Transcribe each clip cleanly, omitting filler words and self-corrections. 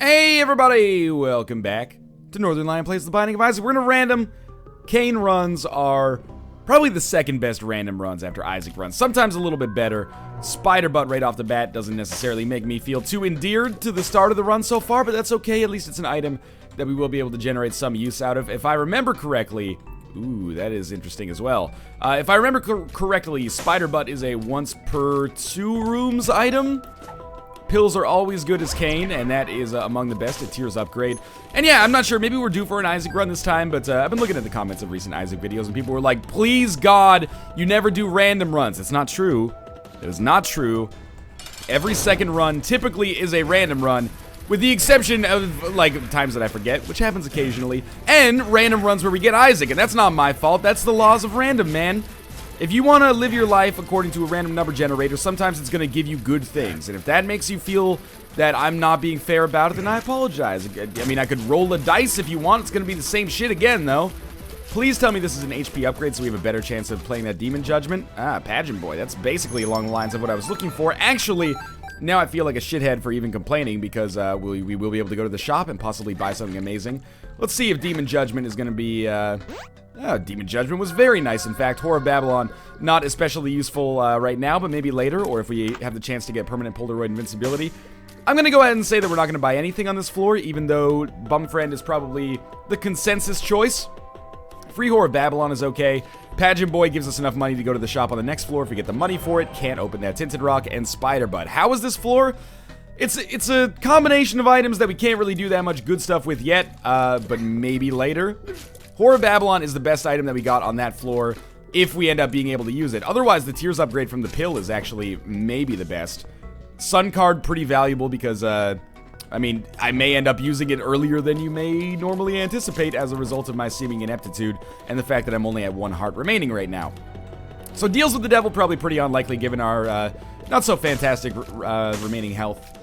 Hey everybody, welcome back to Northernlion Plays the Binding of Isaac. We're in a random. CAIN runs are probably the second best random runs after Isaac runs. Sometimes a little bit better. Spider butt right off the bat doesn't necessarily make me feel too endeared to the start of the run so far, but that's okay. At least it's an item that we will be able to generate some use out of. If I remember correctly, ooh, that is interesting as well. If I remember correctly, Spider butt is a once per 2 rooms item. Pills are always good as CAIN, and that is among the best at tiers upgrade. And yeah, I'm not sure, maybe we're due for an Isaac run this time, but I've been looking at the comments of recent Isaac videos, and people were like, please God, you never do random runs. It's not true. It is not true. Every second run typically is a random run, with the exception of, like, times that I forget, which happens occasionally, and random runs where we get Isaac, and that's not my fault. That's the laws of random, man. If you want to live your life according to a random number generator, sometimes it's going to give you good things. And if that makes you feel that I'm not being fair about it, then I apologize. I mean, I could roll a dice if you want. It's going to be the same shit again, though. Please tell me this is an HP upgrade so we have a better chance of playing that Demon Judgment. Ah, Pageant Boy. That's basically along the lines of what I was looking for. Actually, now I feel like a shithead for even complaining because we will be able to go to the shop and possibly buy something amazing. Let's see if Demon Judgment is going to be... Demon Judgment was very nice. In fact, Whore of Babylon, not especially useful right now, but maybe later, or if we have the chance to get permanent Polaroid invincibility. I'm going to go ahead and say that we're not going to buy anything on this floor, even though Bumfriend is probably the consensus choice. Free Whore of Babylon is okay. Pageant Boy gives us enough money to go to the shop on the next floor if we get the money for it. Can't open that Tinted Rock. And Spider Butt. How is this floor? It's a combination of items that we can't really do that much good stuff with yet, but maybe later. Whore of Babylon is the best item that we got on that floor if we end up being able to use it. Otherwise, the tiers upgrade from the pill is actually maybe the best. Sun card, pretty valuable because, I mean, I may end up using it earlier than you may normally anticipate as a result of my seeming ineptitude and the fact that I'm only at 1 heart remaining right now. So deals with the devil, probably pretty unlikely given our not so fantastic remaining health.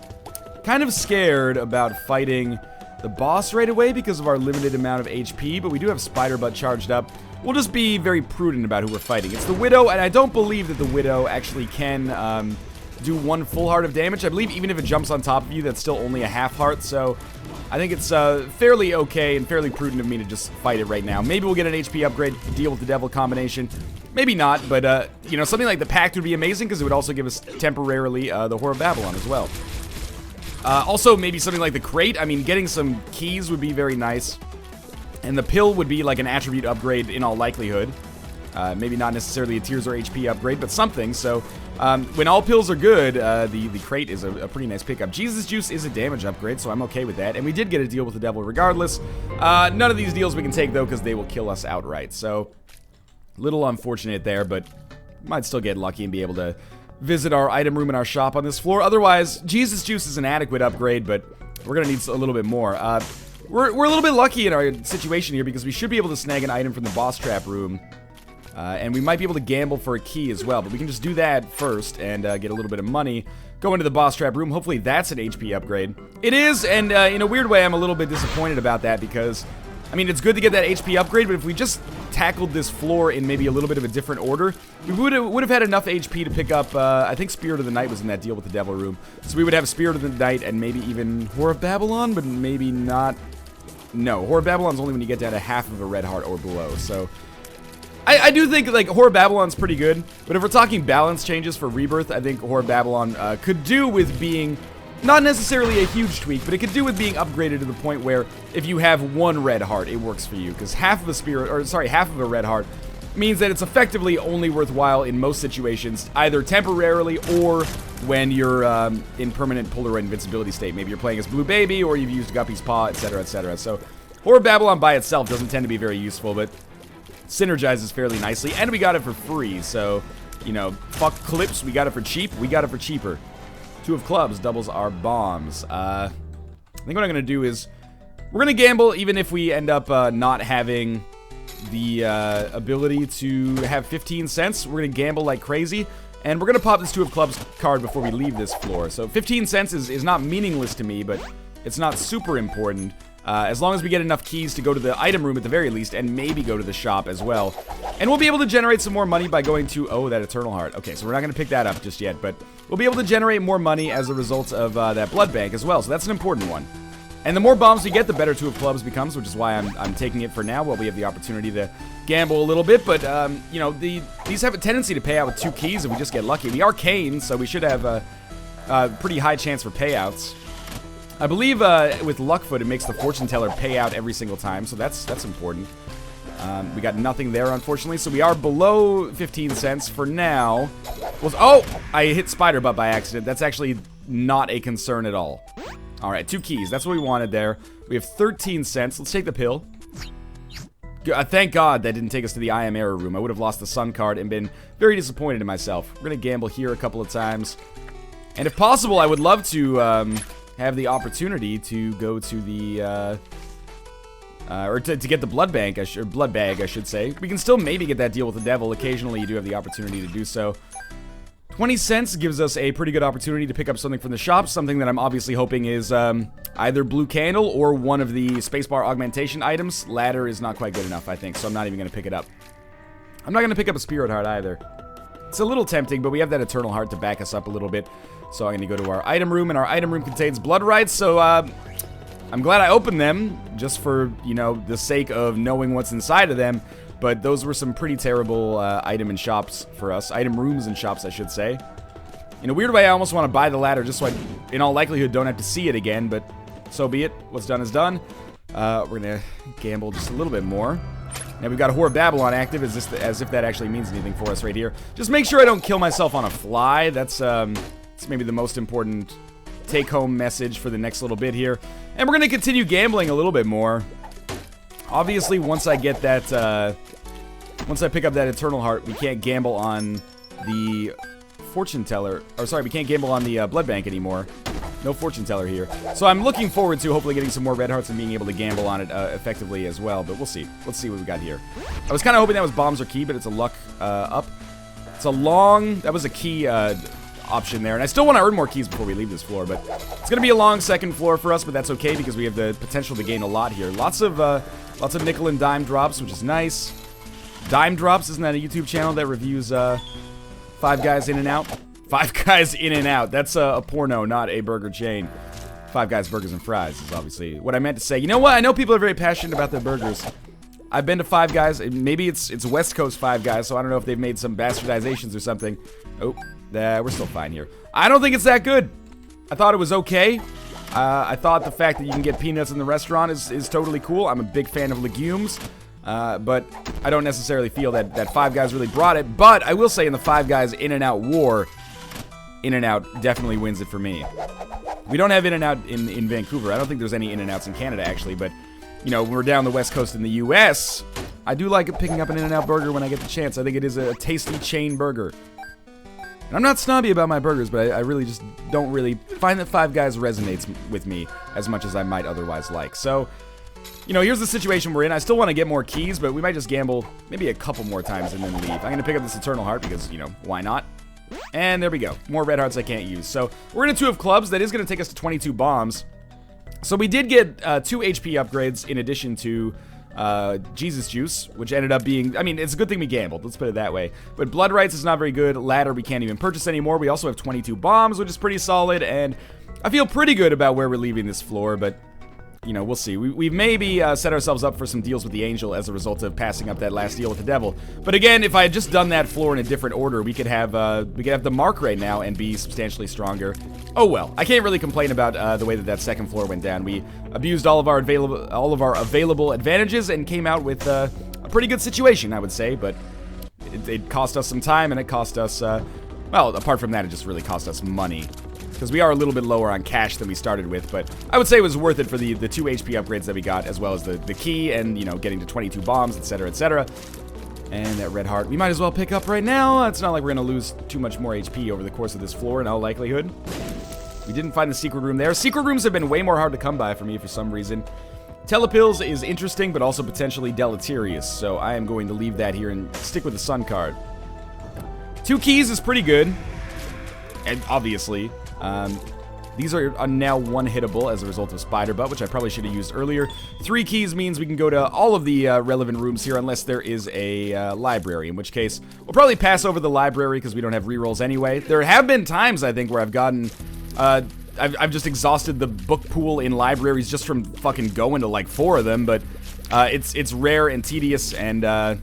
Kind of scared about fighting the boss right away because of our limited amount of HP, but we do have Spider Butt charged up. We'll just be very prudent about who we're fighting. It's the Widow, and I don't believe that the Widow actually can do 1 full heart of damage. I believe even if it jumps on top of you, that's still only a half heart, so I think it's fairly okay and fairly prudent of me to just fight it right now. Maybe we'll get an HP upgrade to deal with the devil combination. Maybe not, but, you know, something like the Pact would be amazing because it would also give us temporarily the Whore of Babylon as well. Also, maybe something like the crate. I mean, getting some keys would be very nice. And the pill would be like an attribute upgrade in all likelihood. Maybe not necessarily a tiers or HP upgrade, but something. So, when all pills are good, the crate is a pretty nice pickup. Jesus Juice is a damage upgrade, so I'm okay with that. And we did get a deal with the devil regardless. None of these deals we can take, though, because they will kill us outright. So, little unfortunate there, but might still get lucky and be able to visit our item room in our shop on this floor. Otherwise, Jesus Juice is an adequate upgrade, but we're going to need a little bit more. We're a little bit lucky in our situation here because we should be able to snag an item from the boss trap room. And we might be able to gamble for a key as well, but we can just do that first and get a little bit of money. Go into the boss trap room. Hopefully that's an HP upgrade. It is, and in a weird way, I'm a little bit disappointed about that because, I mean, it's good to get that HP upgrade, but if we just tackled this floor in maybe a little bit of a different order, we would have had enough HP to pick up, I think Spirit of the Night was in that deal with the devil room. So we would have Spirit of the Night and maybe even Whore of Babylon, but maybe not. No, Whore of Babylon's only when you get down to half of a red heart or below, so I do think, like, Whore of Babylon's pretty good, but if we're talking balance changes for Rebirth, I think Whore of Babylon could do with being not necessarily a huge tweak, but it could do with being upgraded to the point where if you have 1 red heart, it works for you. Because half of a red heart means that it's effectively only worthwhile in most situations, either temporarily or when you're in permanent Polaroid invincibility state. Maybe you're playing as Blue Baby or you've used Guppy's Paw, etc., etc. So Whore of Babylon by itself doesn't tend to be very useful, but synergizes fairly nicely, and we got it for free. So, you know, fuck clips, we got it for cheap, we got it for cheaper. 2 of clubs doubles our bombs. I think what I'm going to do is we're going to gamble even if we end up not having the ability to have 15 cents. We're going to gamble like crazy, and we're going to pop this 2 of clubs card before we leave this floor. So 15 cents is not meaningless to me, but it's not super important. As long as we get enough keys to go to the item room at the very least, and maybe go to the shop as well. And we'll be able to generate some more money by going to, oh, that Eternal Heart. Okay, so we're not going to pick that up just yet, but we'll be able to generate more money as a result of that blood bank as well, so that's an important one. And the more bombs we get, the better 2 of clubs becomes, which is why I'm taking it for now while we have the opportunity to gamble a little bit. But, you know, these have a tendency to pay out with 2 keys if we just get lucky. We are CAIN, so we should have a pretty high chance for payouts. I believe with Luckfoot, it makes the fortune teller pay out every single time, so that's important. We got nothing there, unfortunately, so we are below 15 cents for now. Oh! I hit Spider Butt by accident. That's actually not a concern at all. Alright, 2 keys. That's what we wanted there. We have 13 cents. Let's take the pill. Thank God that didn't take us to the I Am Error room. I would have lost the Sun card and been very disappointed in myself. We're going to gamble here a couple of times. And if possible, I would love to have the opportunity to go to the... or to get the blood bank, or blood bag, I should say. We can still maybe get that deal with the devil. Occasionally, you do have the opportunity to do so. 20 cents gives us a pretty good opportunity to pick up something from the shop, something that I'm obviously hoping is either blue candle or one of the spacebar augmentation items. Ladder is not quite good enough, I think, so I'm not even going to pick it up. I'm not going to pick up a spirit heart either. It's a little tempting, but we have that eternal heart to back us up a little bit. So I'm going to go to our item room, and our item room contains blood rights, so I'm glad I opened them, just for, you know, the sake of knowing what's inside of them. But those were some pretty terrible item and shops for us. Item rooms and shops, I should say. In a weird way, I almost want to buy the ladder just so I, in all likelihood, don't have to see it again. But so be it. What's done is done. We're going to gamble just a little bit more. Now we've got a Whore of Babylon active, as if that actually means anything for us right here. Just make sure I don't kill myself on a fly. That's maybe the most important take-home message for the next little bit here. And we're going to continue gambling a little bit more. Obviously, once I get that, once I pick up that Eternal Heart, we can't gamble on the Fortune Teller. Or sorry, we can't gamble on the Blood Bank anymore. No Fortune Teller here. So I'm looking forward to hopefully getting some more Red Hearts and being able to gamble on it effectively as well. But we'll see. Let's see what we got here. I was kind of hoping that was bombs or key, but it's a luck up. It's a long... That was a key option there. And I still want to earn more keys before we leave this floor. But it's going to be a long second floor for us, but that's okay because we have the potential to gain a lot here. Lots of nickel and dime drops, which is nice. Dime Drops, isn't that a YouTube channel that reviews Five Guys In and Out? Five Guys In and Out. That's a porno, not a burger chain. Five Guys Burgers and Fries is obviously what I meant to say. You know what? I know people are very passionate about their burgers. I've been to Five Guys. Maybe it's West Coast Five Guys, so I don't know if they've made some bastardizations or something. Oh, we're still fine here. I don't think it's that good. I thought it was okay. I thought the fact that you can get peanuts in the restaurant is totally cool. I'm a big fan of legumes. But I don't necessarily feel that Five Guys really brought it. But I will say in the Five Guys In-N-Out war, In-N-Out definitely wins it for me. We don't have In-N-Out in Vancouver. I don't think there's any In-N-Outs in Canada, actually. But, you know, when we're down the West Coast in the U.S., I do like picking up an In-N-Out burger when I get the chance. I think it is a tasty chain burger. And I'm not snobby about my burgers, but I really just don't really find that Five Guys resonates with me as much as I might otherwise like. So... You know, here's the situation we're in. I still want to get more keys, but we might just gamble maybe a couple more times and then leave. I'm going to pick up this Eternal Heart because, you know, why not? And there we go. More Red Hearts I can't use. So we're in a 2 of clubs. That is going to take us to 22 bombs. So we did get 2 HP upgrades in addition to Jesus Juice, which ended up being... I mean, it's a good thing we gambled. Let's put it that way. But Blood Rights is not very good. Ladder we can't even purchase anymore. We also have 22 bombs, which is pretty solid. And I feel pretty good about where we're leaving this floor, but... You know, we'll see. We've maybe set ourselves up for some deals with the Angel as a result of passing up that last deal with the Devil. But again, if I had just done that floor in a different order, we could have the Mark right now and be substantially stronger. Oh well, I can't really complain about the way that second floor went down. We abused all of our available advantages and came out with a pretty good situation, I would say. But it cost us some time and it cost us, well, apart from that, it just really cost us money. Because we are a little bit lower on cash than we started with, but I would say it was worth it for the 2 HP upgrades that we got, as well as the key and, you know, getting to 22 bombs, etc., etc. And that Red Heart, we might as well pick up right now. It's not like we're going to lose too much more HP over the course of this floor in all likelihood. We didn't find the secret room there. Secret rooms have been way more hard to come by for me for some reason. Telepills is interesting, but also potentially deleterious, so I am going to leave that here and stick with the Sun card. 2 keys is pretty good, and obviously... these are now one-hittable as a result of Spider Butt, which I probably should have used earlier. 3 keys means we can go to all of the relevant rooms here unless there is a library, in which case we'll probably pass over the library because we don't have rerolls anyway. There have been times, I think, where I've gotten... I've just exhausted the book pool in libraries just from fucking going to like 4 of them, but it's rare and tedious and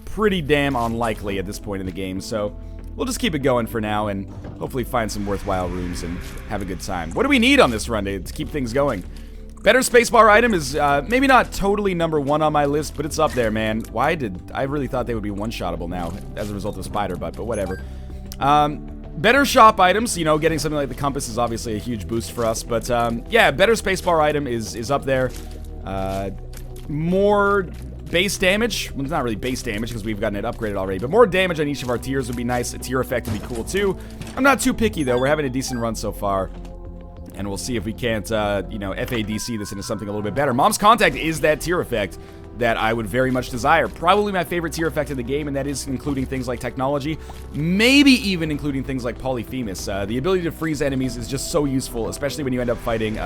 pretty damn unlikely at this point in the game, so we'll just keep it going for now and hopefully find some worthwhile rooms and have a good time. What do we need on this run to keep things going? Better spacebar item is maybe not totally #1 on my list, but it's up there, man. Why did... I really thought they would be one-shottable now as a result of Spider Butt, but whatever. Better shop items, you know, getting something like the compass is obviously a huge boost for us, but yeah, better spacebar item is up there. More base damage, well, it's not really base damage because we've gotten it upgraded already, but more damage on each of our tiers would be nice. A tier effect would be cool too. I'm not too picky though, we're having a decent run so far. And we'll see if we can't, you know, FADC this into something a little bit better. Mom's Contact is that tier effect that I would very much desire. Probably my favorite tier effect in the game, and that is including things like technology. Maybe even including things like Polyphemus. The ability to freeze enemies is just so useful, especially when you end up fighting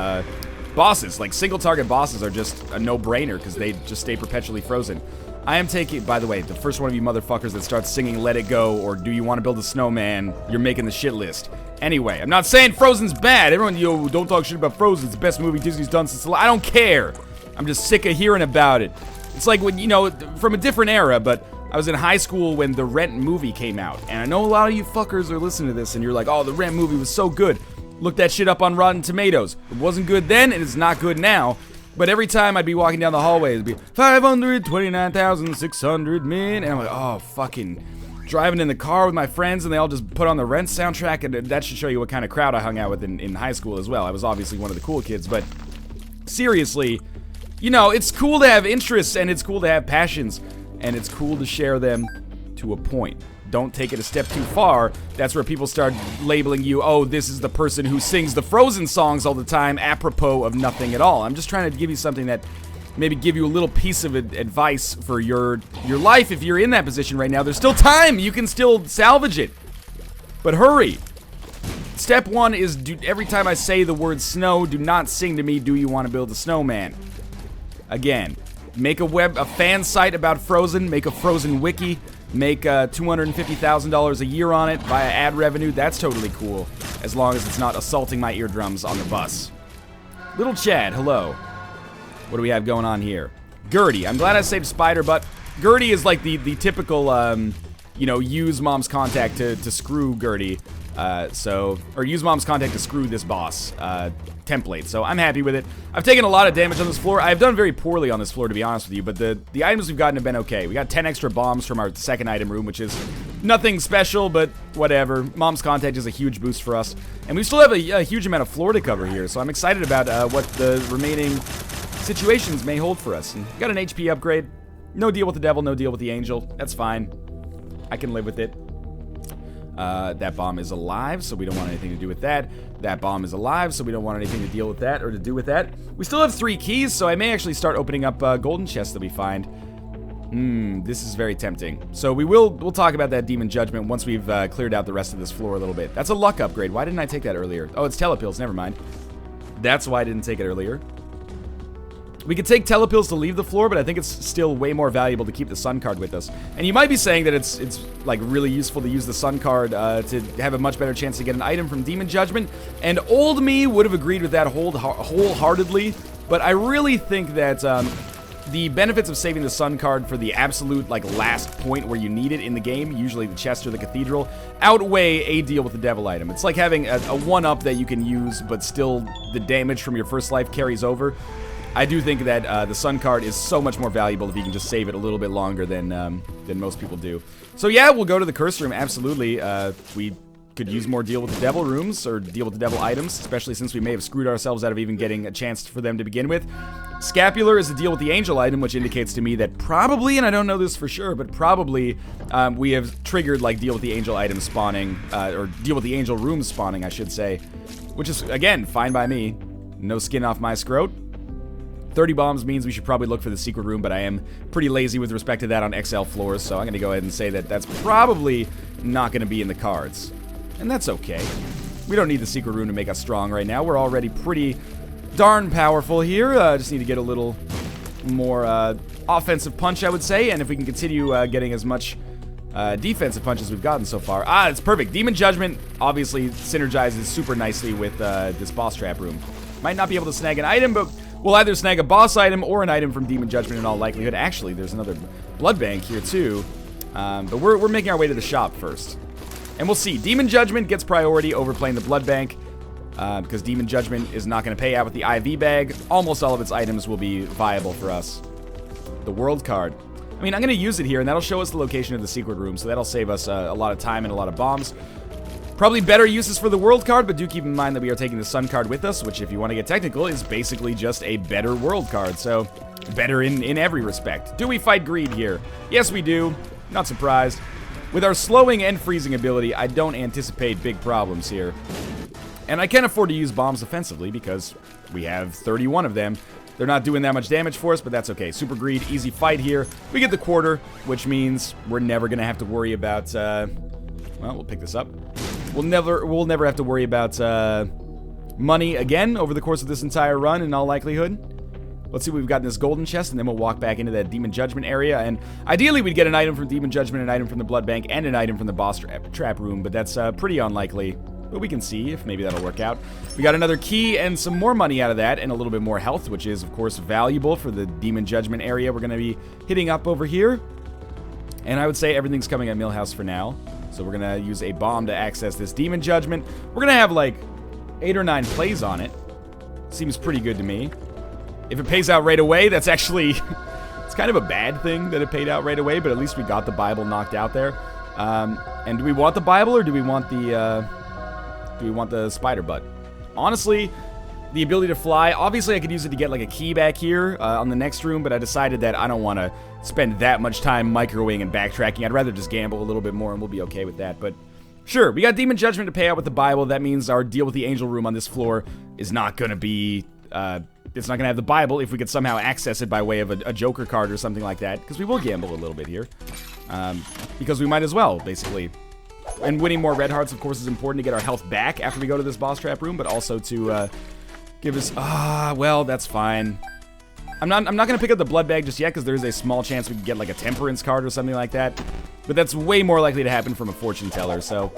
bosses. Like, single-target bosses are just a no-brainer because they just stay perpetually frozen. I am taking, by the way, the first one of you motherfuckers that starts singing Let It Go or Do You Want to Build a Snowman, you're making the shit list. Anyway, I'm not saying Frozen's bad. Everyone, yo, don't talk shit about Frozen. It's the best movie Disney's done since... I don't care. I'm just sick of hearing about it. It's like when, you know, from a different era, but I was in high school when the Rent movie came out. And I know a lot of you fuckers are listening to this and you're like, oh, the Rent movie was so good. Look that shit up on Rotten Tomatoes. It wasn't good then and it's not good now. But every time I'd be walking down the hallway, it'd be 529,600 men. And I'm like, oh, fucking... Driving in the car with my friends and they all just put on the Rent soundtrack, and that should show you what kind of crowd I hung out with in high school as well. I was obviously one of the cool kids, but seriously, you know, it's cool to have interests and it's cool to have passions and it's cool to share them to a point. Don't take it a step too far. That's where people start labeling you, oh, this is the person who sings the Frozen songs all the time apropos of nothing at all. I'm just trying to give you something that maybe give you a little piece of advice for your life if you're in that position right now. There's still time. You can still salvage it. But hurry. Step 1 is every time I say the word snow, do not sing to me, do you want to build a snowman? Again, make a fan site about Frozen, make a Frozen wiki, make $250,000 a year on it via ad revenue. That's totally cool, as long as it's not assaulting my eardrums on the bus. Little Chad, hello. What do we have going on here? Gertie. I'm glad I saved Spider, but Gertie is like the typical, you know, use Mom's Contact to screw Gertie. Or use Mom's Contact to screw this boss template. So I'm happy with it. I've taken a lot of damage on this floor. I've done very poorly on this floor, to be honest with you, but the items we've gotten have been okay. We got 10 extra bombs from our second item room, which is nothing special, but whatever. Mom's Contact is a huge boost for us. And we still have a huge amount of floor to cover here, so I'm excited about what the remaining situations may hold for us. And got an HP upgrade. No deal with the devil, no deal with the angel. That's fine. I can live with it. That bomb is alive, so we don't want anything to do with that. That bomb is alive, so we don't want anything to deal with that or to do with that. We still have 3 keys, so I may actually start opening up golden chests that we find. This is very tempting. So we'll talk about that Demon Judgment once we've cleared out the rest of this floor a little bit. That's a luck upgrade. Why didn't I take that earlier? Oh, it's telepills. Never mind. That's why I didn't take it earlier. We could take telepills to leave the floor, but I think it's still way more valuable to keep the sun card with us. And you might be saying that it's like really useful to use the sun card to have a much better chance to get an item from Demon Judgment. And old me would have agreed with that wholeheartedly, but I really think that the benefits of saving the sun card for the absolute like last point where you need it in the game, usually the chest or the cathedral, outweigh a deal with the devil item. It's like having a 1-up that you can use, but still the damage from your first life carries over. I do think that the sun card is so much more valuable if you can just save it a little bit longer than most people do. So yeah, we'll go to the curse room, absolutely. We could use more deal with the devil rooms, or deal with the devil items, especially since we may have screwed ourselves out of even getting a chance for them to begin with. Scapular is the deal with the angel item, which indicates to me that probably, and I don't know this for sure, but probably we have triggered like deal with the angel item spawning, or deal with the angel room spawning, I should say. Which is, again, fine by me. No skin off my scrot. 30 bombs means we should probably look for the secret room, but I am pretty lazy with respect to that on XL floors, so I'm going to go ahead and say that that's probably not going to be in the cards. And that's okay. We don't need the secret room to make us strong right now. We're already pretty darn powerful here. Just need to get a little more offensive punch, I would say, and if we can continue getting as much defensive punches we've gotten so far. Ah, it's perfect. Demon Judgment obviously synergizes super nicely with this boss trap room. Might not be able to snag an item, but we'll either snag a boss item or an item from Demon Judgment in all likelihood. Actually, there's another blood bank here too. But we're making our way to the shop first. And we'll see. Demon Judgment gets priority over playing the blood bank. Because Demon Judgment is not going to pay out with the IV bag. Almost all of its items will be viable for us. The world card. I mean, I'm going to use it here, and that'll show us the location of the secret room, so that'll save us a lot of time and a lot of bombs. Probably better uses for the world card, but do keep in mind that we are taking the sun card with us, which, if you want to get technical, is basically just a better world card, so better in every respect. Do we fight greed here? Yes, we do. Not surprised. With our slowing and freezing ability, I don't anticipate big problems here. And I can afford to use bombs offensively because we have 31 of them. They're not doing that much damage for us, but that's okay. Super Greed, easy fight here. We get the quarter, which means we're never going to have to worry about, well, we'll pick this up. We'll never have to worry about money again over the course of this entire run in all likelihood. Let's see what we've got in this golden chest, and then we'll walk back into that Demon Judgment area. And ideally, we'd get an item from Demon Judgment, an item from the Blood Bank, and an item from the boss trap room, but that's pretty unlikely. But we can see if maybe that'll work out. We got another key and some more money out of that, and a little bit more health, which is, of course, valuable for the Demon Judgment area we're going to be hitting up over here. And I would say everything's coming at Millhouse for now. So we're going to use a bomb to access this Demon Judgment. We're going to have, like, 8 or 9 plays on it. Seems pretty good to me. If it pays out right away, that's actually... it's kind of a bad thing that it paid out right away, but at least we got the Bible knocked out there. And do we want the Bible, or do we want the... do we want the spider butt? Honestly, the ability to fly, obviously I could use it to get like a key back here on the next room, but I decided that I don't want to spend that much time microwaving and backtracking. I'd rather just gamble a little bit more and we'll be okay with that. But sure, we got Demon Judgment to pay out with the Bible. That means our deal with the angel room on this floor is not going to be, it's not going to have the Bible if we could somehow access it by way of a Joker card or something like that, because we will gamble a little bit here. Because we might as well, basically. And winning more red hearts, of course, is important to get our health back after we go to this boss trap room, but also to give us... well, that's fine. I'm not going to pick up the blood bag just yet, because there is a small chance we could get, like, a temperance card or something like that. But that's way more likely to happen from a fortune teller, so...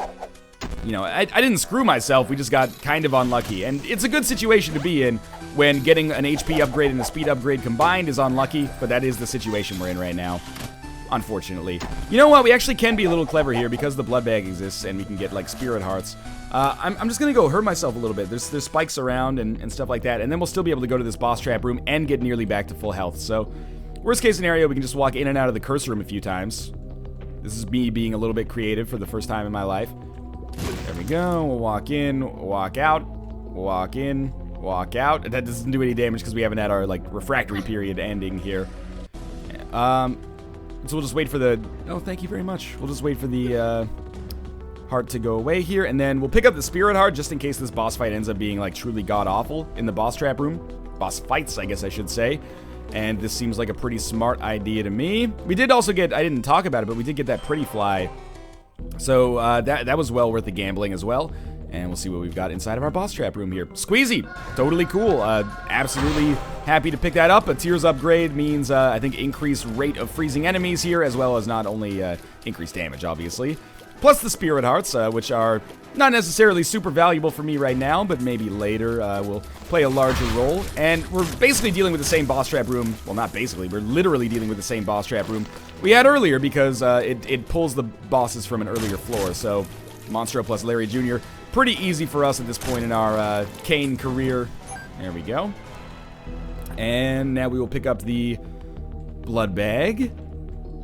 You know, I didn't screw myself, we just got kind of unlucky. And it's a good situation to be in when getting an HP upgrade and a speed upgrade combined is unlucky, but that is the situation we're in right now. Unfortunately. You know what? We actually can be a little clever here because the blood bag exists and we can get, like, spirit hearts. I'm just going to go hurt myself a little bit. There's spikes around and stuff like that, and then we'll still be able to go to this boss trap room and get nearly back to full health. So, worst case scenario, we can just walk in and out of the curse room a few times. This is me being a little bit creative for the first time in my life. There we go. We'll walk in, walk out, walk in, walk out. That doesn't do any damage because we haven't had our, like, refractory period ending here. So we'll just wait for the... Oh, thank you very much. We'll just wait for the heart to go away here, and then we'll pick up the spirit heart just in case this boss fight ends up being, like, truly god-awful in the boss trap room. Boss fights, I guess I should say. And this seems like a pretty smart idea to me. We did also get... I didn't talk about it, but we did get that pretty fly. So that was well worth the gambling as well. And we'll see what we've got inside of our boss trap room here. Squeezy! Totally cool. Absolutely happy to pick that up. A Tears upgrade means, I think, increased rate of freezing enemies here, as well as not only increased damage, obviously. Plus the Spirit Hearts, which are not necessarily super valuable for me right now, but maybe later will play a larger role. And we're basically dealing with the same boss trap room. Well, not basically. We're literally dealing with the same boss trap room we had earlier because it pulls the bosses from an earlier floor. So, Monstro plus Larry Jr., pretty easy for us at this point in our CAIN career. There we go. And now we will pick up the blood bag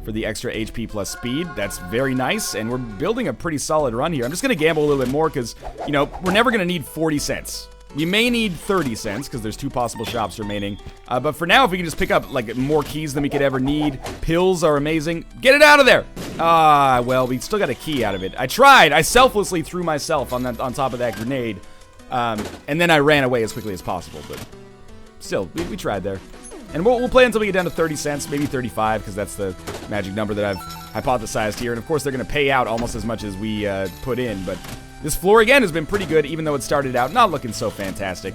for the extra HP plus speed. That's very nice, and we're building a pretty solid run here. I'm just going to gamble a little bit more because, you know, we're never going to need 40 cents. We may need 30 cents because there's 2 possible shops remaining. But for now, if we can just pick up, like, more keys than we could ever need. Pills are amazing. Get it out of there! Well, we still got a key out of it. I tried. I selflessly threw myself on top of that grenade. And then I ran away as quickly as possible. But still, we tried there. And we'll play until we get down to 30 cents, maybe 35, because that's the magic number that I've hypothesized here. And of course, they're going to pay out almost as much as we put in. But this floor, again, has been pretty good, even though it started out not looking so fantastic.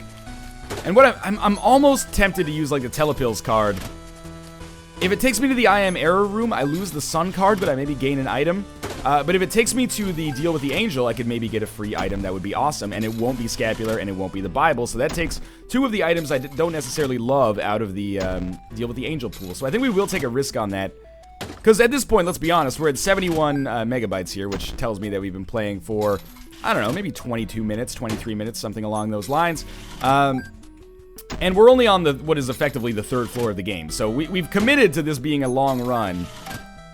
And what I'm almost tempted to use, like, the Telepills card If it takes me to the I Am Error room, I lose the Sun card, but I maybe gain an item. But if it takes me to the deal with the angel, I could maybe get a free item. That would be awesome, and it won't be Scapular, and it won't be the Bible, so that takes 2 of the items I don't necessarily love out of the deal with the angel pool. So I think we will take a risk on that, because at this point, let's be honest, we're at 71 megabytes here, which tells me that we've been playing for, I don't know, maybe 22 minutes, 23 minutes, something along those lines. And we're only on what is effectively the 3rd floor of the game, so we've committed to this being a long run.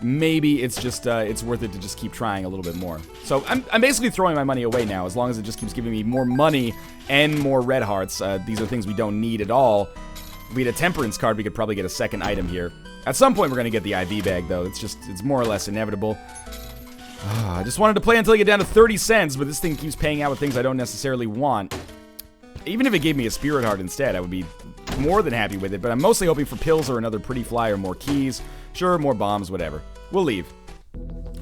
Maybe it's just, it's worth it to just keep trying a little bit more. So I'm basically throwing my money away now, as long as it just keeps giving me more money and more red hearts. These are things we don't need at all. If we had a Temperance card, we could probably get a 2nd item here. At some point, we're going to get the IV bag, though. It's more or less inevitable. I just wanted to play until I get down to 30 cents, but this thing keeps paying out with things I don't necessarily want. Even if it gave me a Spirit Heart instead, I would be more than happy with it, but I'm mostly hoping for pills or another pretty fly or more keys. Sure, more bombs, whatever. We'll leave.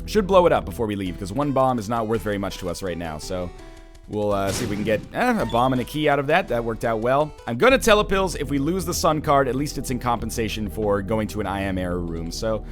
Should blow it up before we leave, because 1 bomb is not worth very much to us right now, so we'll see if we can get a bomb and a key out of that. That worked out well. I'm gonna telepills. If we lose the Sun card, at least it's in compensation for going to an I Am Error room, so...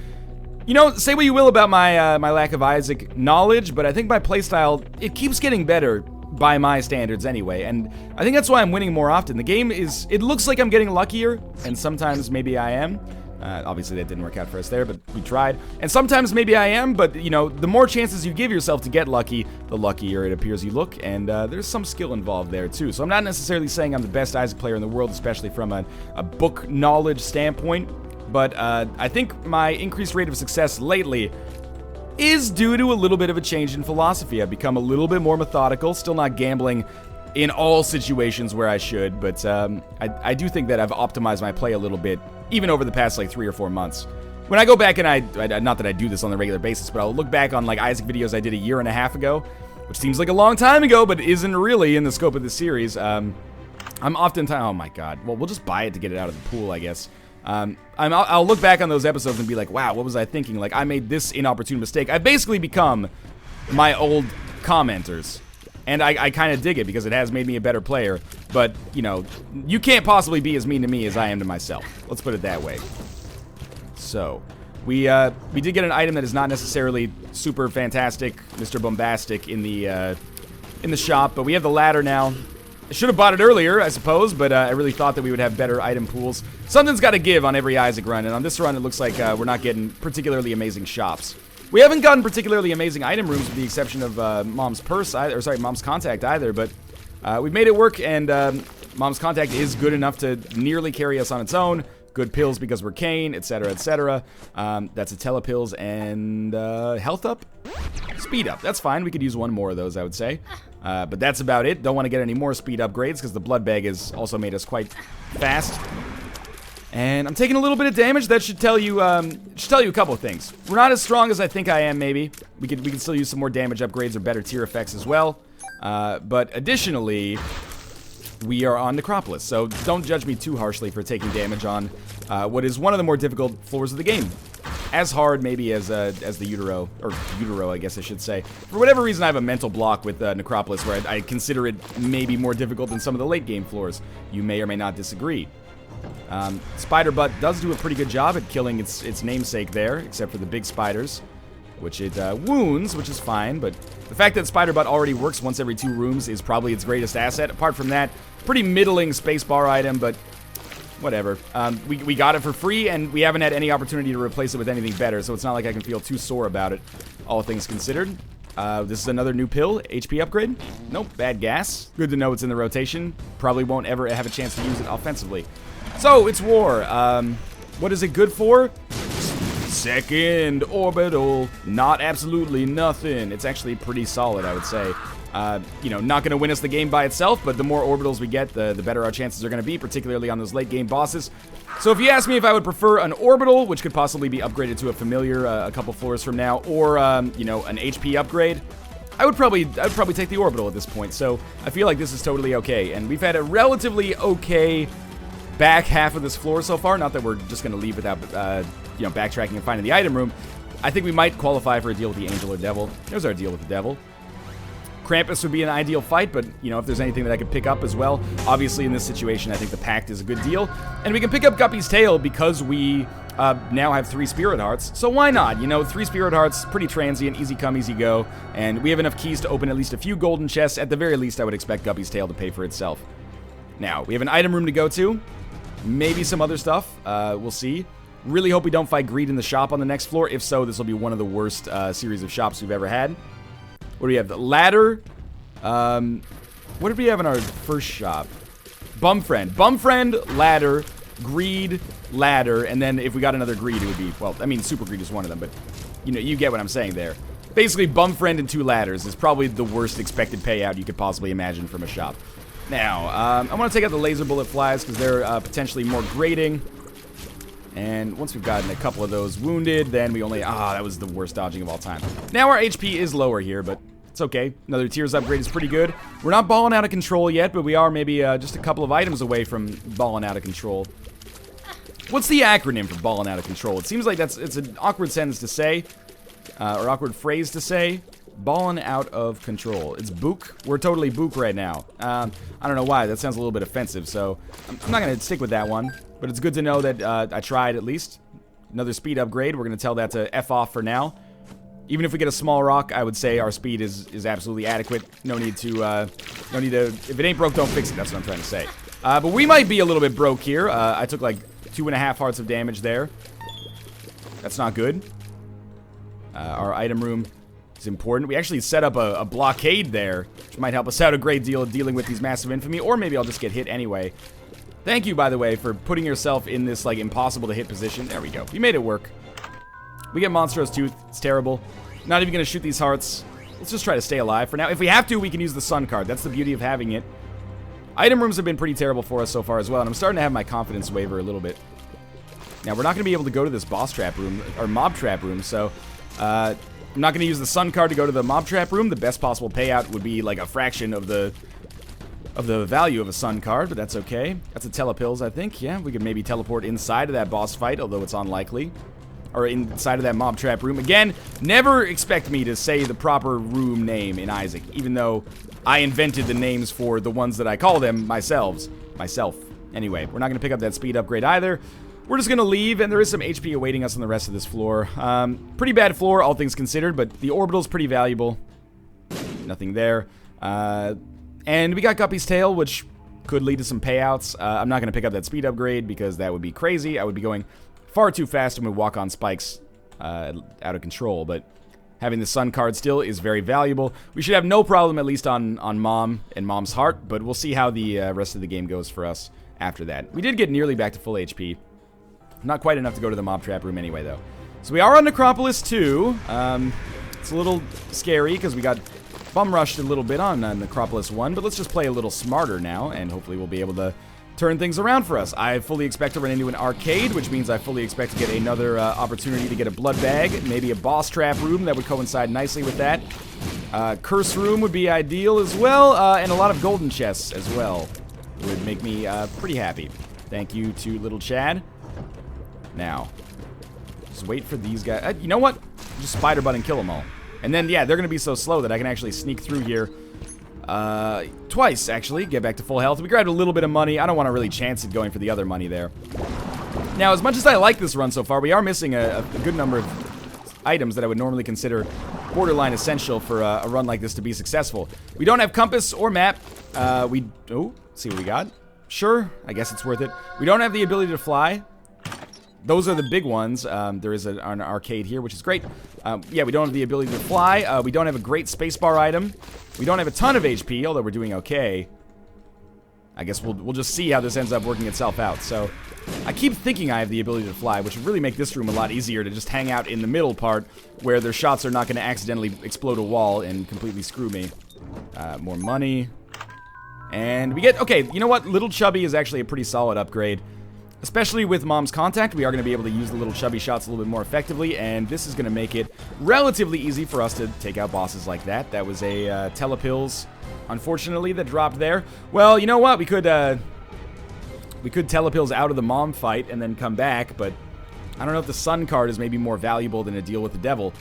You know, say what you will about my my lack of Isaac knowledge, but I think my playstyle, it keeps getting better by my standards anyway, and I think that's why I'm winning more often. The game is, it looks like I'm getting luckier, and sometimes maybe I am. Obviously that didn't work out for us there, but we tried. And sometimes maybe I am, but you know, the more chances you give yourself to get lucky, the luckier it appears you look, and there's some skill involved there too. So I'm not necessarily saying I'm the best Isaac player in the world, especially from a book knowledge standpoint, but I think my increased rate of success lately is due to a little bit of a change in philosophy. I've become a little bit more methodical, still not gambling in all situations where I should, but I do think that I've optimized my play a little bit, even over the past like 3 or 4 months. When I go back and I not that I do this on a regular basis, but I'll look back on like Isaac videos I did 1.5 years ago, which seems like a long time ago, but isn't really in the scope of the series. I'm oftentimes, oh my god, well, we'll just buy it to get it out of the pool, I guess. I'll look back on those episodes and be like, wow, what was I thinking? Like, I made this inopportune mistake. I've basically become my old commenters. And I kind of dig it because it has made me a better player. But, you know, you can't possibly be as mean to me as I am to myself. Let's put it that way. So, we did get an item that is not necessarily super fantastic, Mr. Bombastic in the shop, but we have the ladder now. I should have bought it earlier, I suppose, but I really thought that we would have better item pools. Something's got to give on every Isaac run, and on this run it looks like we're not getting particularly amazing shops. We haven't gotten particularly amazing item rooms with the exception of Mom's Purse, or sorry, Mom's Contact either, but we've made it work, and Mom's Contact is good enough to nearly carry us on its own. Good pills because we're CAIN, etc., etc. That's a telepills and health up? Speed up. That's fine. We could use 1 more of those, I would say. But that's about it. Don't want to get any more speed upgrades because the blood bag has also made us quite fast. And I'm taking a little bit of damage. That should tell you a couple of things. We're not as strong as I think I am, maybe. We can still use some more damage upgrades or better tier effects as well. But additionally, we are on Necropolis, so don't judge me too harshly for taking damage on what is one of the more difficult floors of the game. As hard, maybe, as the Utero, I guess I should say. For whatever reason, I have a mental block with Necropolis, where I consider it maybe more difficult than some of the late-game floors. You may or may not disagree. Spider Butt does do a pretty good job at killing its namesake there, except for the big spiders, which it wounds, which is fine, but the fact that Spider Butt already works once every 2 rooms is probably its greatest asset. Apart from that, pretty middling spacebar item, but whatever. We got it for free, and we haven't had any opportunity to replace it with anything better, so it's not like I can feel too sore about it, all things considered. This is another new pill, HP upgrade. Nope, bad gas. Good to know it's in the rotation. Probably won't ever have a chance to use it offensively. So, it's war. What is it good for? Second orbital. Not absolutely nothing. It's actually pretty solid, I would say. You know, not going to win us the game by itself, but the more orbitals we get, the better our chances are going to be, particularly on those late game bosses. So if you ask me if I would prefer an orbital, which could possibly be upgraded to a familiar a couple floors from now, or, you know, an HP upgrade, I would probably take the orbital at this point. So I feel like this is totally okay, and we've had a relatively okay back half of this floor so far. Not that we're just going to leave without, you know, backtracking and finding the item room. I think we might qualify for a deal with the angel or devil. There's our deal with the devil. Krampus would be an ideal fight, but, you know, if there's anything that I could pick up as well, obviously in this situation, I think the Pact is a good deal. And we can pick up Guppy's Tail because we now have 3 Spirit Hearts, so why not? You know, 3 Spirit Hearts, pretty transient, easy come, easy go, and we have enough keys to open at least a few golden chests. At the very least, I would expect Guppy's Tail to pay for itself. Now, we have an item room to go to, maybe some other stuff, we'll see. Really hope we don't fight Greed in the shop on the next floor. If so, this will be one of the worst series of shops we've ever had. What do we have? The ladder. What did we have in our first shop? Bumfriend. Bumfriend, ladder, Greed, ladder, and then if we got another Greed, it would be, well, I mean, Super Greed is one of them, but, you know, you get what I'm saying there. Basically, Bumfriend and 2 ladders is probably the worst expected payout you could possibly imagine from a shop. Now, I want to take out the laser bullet flies because they're potentially more grating. And once we've gotten a couple of those wounded, then we only... that was the worst dodging of all time. Now our HP is lower here, but it's okay. Another Tears upgrade is pretty good. We're not balling out of control yet, but we are maybe just a couple of items away from balling out of control. What's the acronym for balling out of control? It seems like it's an awkward sentence to say, or awkward phrase to say. Balling out of control. It's book. We're totally book right now. I don't know why. That sounds a little bit offensive, so I'm not going to stick with that one. But it's good to know that I tried at least. Another speed upgrade. We're going to tell that to F off for now. Even if we get a small rock, I would say our speed is absolutely adequate. No need to, if it ain't broke, don't fix it. That's what I'm trying to say. But we might be a little bit broke here. I took like 2.5 hearts of damage there. That's not good. Our item room is important. We actually set up a blockade there, which might help us out a great deal of dealing with these massive infamy, or maybe I'll just get hit anyway. Thank you, by the way, for putting yourself in this, like, impossible-to-hit position. There we go. You made it work. We get Monstrous Tooth. It's terrible. Not even going to shoot these hearts. Let's just try to stay alive for now. If we have to, we can use the Sun card. That's the beauty of having it. Item rooms have been pretty terrible for us so far as well, and I'm starting to have my confidence waver a little bit. Now, we're not going to be able to go to this boss trap room, or mob trap room, so... I'm not going to use the Sun card to go to the mob trap room. The best possible payout would be, like, a fraction of the value of a Sun card, but that's okay. That's a Telepills, I think. Yeah, we could maybe teleport inside of that boss fight, although it's unlikely. Or inside of that mob trap room. Again, never expect me to say the proper room name in Isaac, even though I invented the names for the ones that I call them myself. Anyway, we're not going to pick up that speed upgrade either. We're just going to leave, and there is some HP awaiting us on the rest of this floor. Pretty bad floor, all things considered, but the orbital's pretty valuable. Nothing there. And we got Guppy's Tail, which could lead to some payouts. I'm not going to pick up that speed upgrade because that would be crazy. I would be going far too fast and would walk on spikes out of control. But having the Sun card still is very valuable. We should have no problem, at least on Mom and Mom's heart. But we'll see how the rest of the game goes for us after that. We did get nearly back to full HP. Not quite enough to go to the mob trap room anyway, though. So we are on Necropolis 2. It's a little scary because we got... bum rushed a little bit on Necropolis 1, but let's just play a little smarter now, and hopefully we'll be able to turn things around for us. I fully expect to run into an arcade, which means I fully expect to get another opportunity to get a blood bag, maybe a boss trap room that would coincide nicely with that. Curse room would be ideal as well, and a lot of golden chests as well would make me pretty happy. Thank you to little Chad. Now, just wait for these guys. You know what? Just spider butt and kill them all. And then, yeah, they're going to be so slow that I can actually sneak through here twice, actually. Get back to full health. We grabbed a little bit of money. I don't want to really chance it going for the other money there. Now, as much as I like this run so far, we are missing a good number of items that I would normally consider borderline essential for a run like this to be successful. We don't have compass or map. Oh, see what we got. Sure, I guess it's worth it. We don't have the ability to fly. Those are the big ones. There is an arcade here, which is great. Yeah, we don't have the ability to fly. We don't have a great spacebar item. We don't have a ton of HP, although we're doing okay. I guess we'll just see how this ends up working itself out. So, I keep thinking I have the ability to fly, which would really make this room a lot easier to just hang out in the middle part, where their shots are not going to accidentally explode a wall and completely screw me. More money. And we get... okay, you know what? Little Chubby is actually a pretty solid upgrade. Especially with Mom's contact, we are going to be able to use the little chubby shots a little bit more effectively, and this is going to make it relatively easy for us to take out bosses like that. That was a Telepills, unfortunately, that dropped there. Well, you know what? We could Telepills out of the Mom fight and then come back, but I don't know if the Sun card is maybe more valuable than a deal with the devil.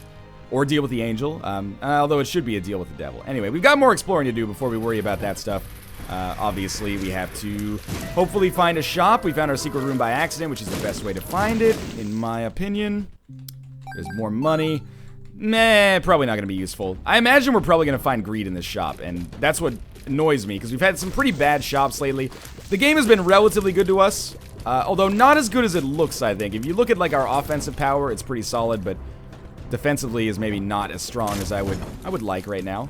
Or deal with the angel, although it should be a deal with the devil. Anyway, we've got more exploring to do before we worry about that stuff. Obviously, we have to hopefully find a shop. We found our secret room by accident, which is the best way to find it, in my opinion. There's more money. Meh, probably not going to be useful. I imagine we're probably going to find greed in this shop, and that's what annoys me, because we've had some pretty bad shops lately. The game has been relatively good to us, although not as good as it looks, I think. If you look at, like, our offensive power, it's pretty solid, but defensively is maybe not as strong as I would like right now.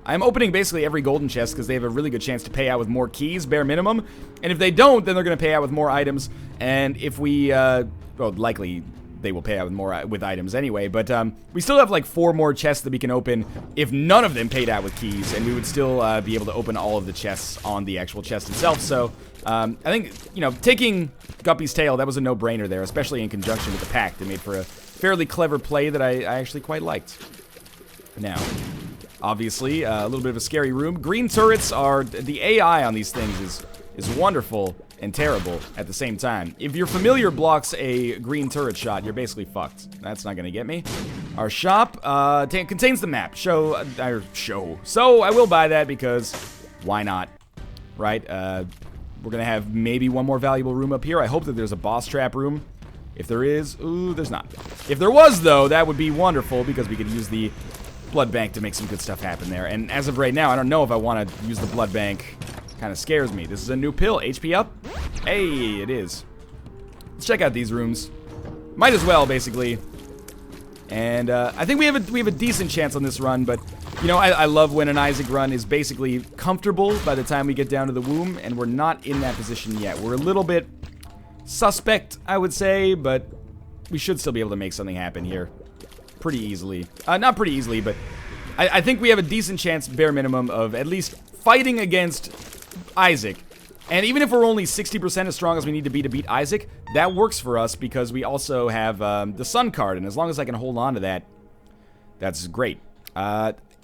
I'm opening basically every golden chest because they have a really good chance to pay out with more keys, bare minimum. And if they don't, then they're going to pay out with more items. And if we, well, likely they will pay out with more with items anyway. But we still have like 4 more chests that we can open if none of them paid out with keys. And we would still be able to open all of the chests on the actual chest itself. So I think, you know, taking Guppy's tail, that was a no-brainer there, especially in conjunction with the pack. They made for a fairly clever play that I actually quite liked. Now, obviously, a little bit of a scary room. Green turrets are... The AI on these things is wonderful and terrible at the same time. If your familiar blocks a green turret shot, you're basically fucked. That's not gonna get me. Our shop contains the map. So I will buy that because why not? Right? We're gonna have maybe one more valuable room up here. I hope that there's a boss trap room. If there is... Ooh, there's not. If there was, though, that would be wonderful because we could use the blood bank to make some good stuff happen there. And as of right now, I don't know if I want to use the blood bank. Kind of scares me. This is a new pill. HP up? Hey, it is. Let's check out these rooms. Might as well, basically. And I think we have a decent chance on this run, but you know, I love when an Isaac run is basically comfortable by the time we get down to the womb, and we're not in that position yet. We're a little bit suspect, I would say, but we should still be able to make something happen here pretty easily. Not pretty easily, but I think we have a decent chance, bare minimum, of at least fighting against Isaac. And even if we're only 60% as strong as we need to beat Isaac, that works for us because we also have the Sun card, and as long as I can hold on to that, that's great.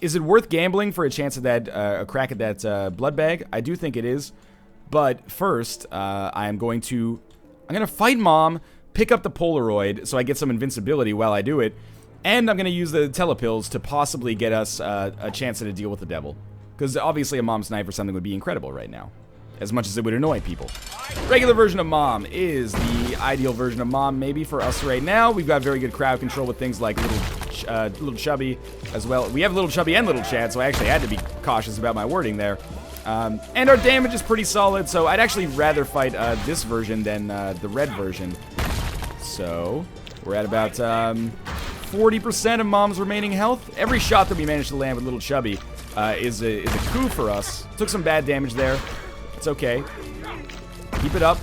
Is it worth gambling for a chance at that, a crack at that blood bag? I do think it is. But first, I'm going to fight Mom, pick up the Polaroid so I get some invincibility while I do it, and I'm going to use the telepills to possibly get us a chance at a deal with the devil. Because obviously a Mom's knife or something would be incredible right now, as much as it would annoy people. Regular version of Mom is the ideal version of Mom maybe for us right now. We've got very good crowd control with things like Little Chubby as well. We have Little Chubby and Little Chad, so I actually had to be cautious about my wording there. And our damage is pretty solid, so I'd actually rather fight this version than the red version. So, we're at about 40% of Mom's remaining health. Every shot that we managed to land with Little Chubby is a coup for us. Took some bad damage there. It's okay. Keep it up.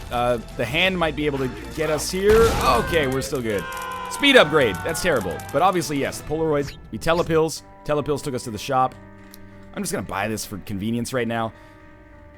The hand might be able to get us here. Okay, we're still good. Speed upgrade. That's terrible. But obviously, yes, the Polaroid. We telepills. Telepills took us to the shop. I'm just going to buy this for convenience right now.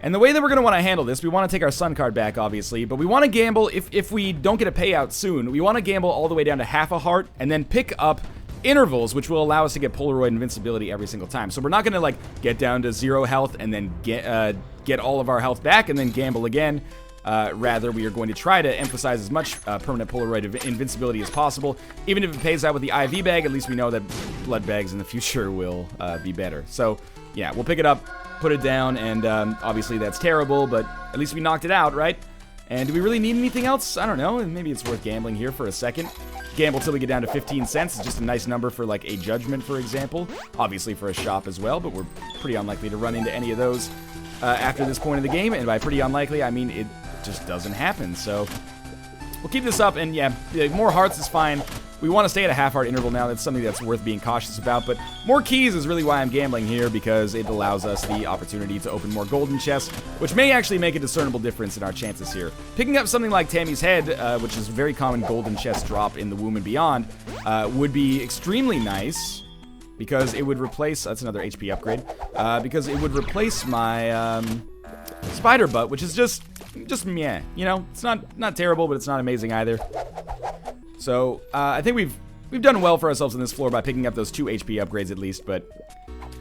And the way that we're going to want to handle this, we want to take our Sun card back, obviously, but we want to gamble, if we don't get a payout soon, we want to gamble all the way down to half a heart, and then pick up intervals, which will allow us to get Polaroid invincibility every single time. So we're not going to, like, get down to 0 health and then get all of our health back and then gamble again. Rather, we are going to try to emphasize as much permanent Polaroid invincibility as possible. Even if it pays out with the IV bag, at least we know that blood bags in the future will be better. So, yeah, we'll pick it up, put it down, and obviously that's terrible, but at least we knocked it out, right? And do we really need anything else? I don't know. Maybe it's worth gambling here for a second. Gamble till we get down to 15 cents. It's just a nice number for, like, a judgment, for example. Obviously for a shop as well, but we're pretty unlikely to run into any of those after this point in the game. And by pretty unlikely, I mean it just doesn't happen. So we'll keep this up, and yeah, more hearts is fine. We want to stay at a half-heart interval now. That's something that's worth being cautious about, but more keys is really why I'm gambling here, because it allows us the opportunity to open more golden chests, which may actually make a discernible difference in our chances here. Picking up something like Tammy's head, which is a very common golden chest drop in the womb and beyond, would be extremely nice, because it would replace... That's another HP upgrade. Because it would replace my spider butt, which is just meh. You know, it's not terrible, but it's not amazing either. So, I think we've done well for ourselves on this floor by picking up those 2 HP upgrades at least, but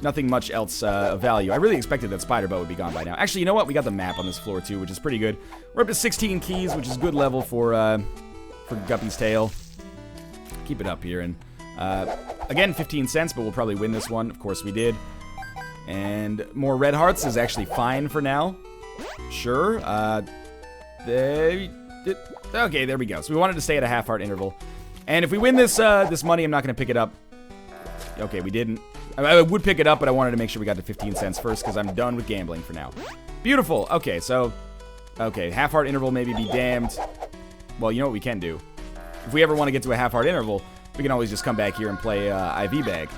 nothing much else of value. I really expected that spider boat would be gone by now. Actually, you know what? We got the map on this floor too, which is pretty good. We're up to 16 keys, which is good level for Guppy's tail. Keep it up here, and again, 15 cents, but we'll probably win this one. Of course we did. And more red hearts is actually fine for now. Sure. Okay, there we go. So we wanted to stay at a half heart interval. And if we win this this money, I'm not going to pick it up. Okay, we didn't. I would pick it up, but I wanted to make sure we got to 15 cents first because I'm done with gambling for now. Beautiful. Okay, so... Okay, half heart interval, maybe be damned. Well, you know what we can do? If we ever want to get to a half heart interval, we can always just come back here and play IV bag.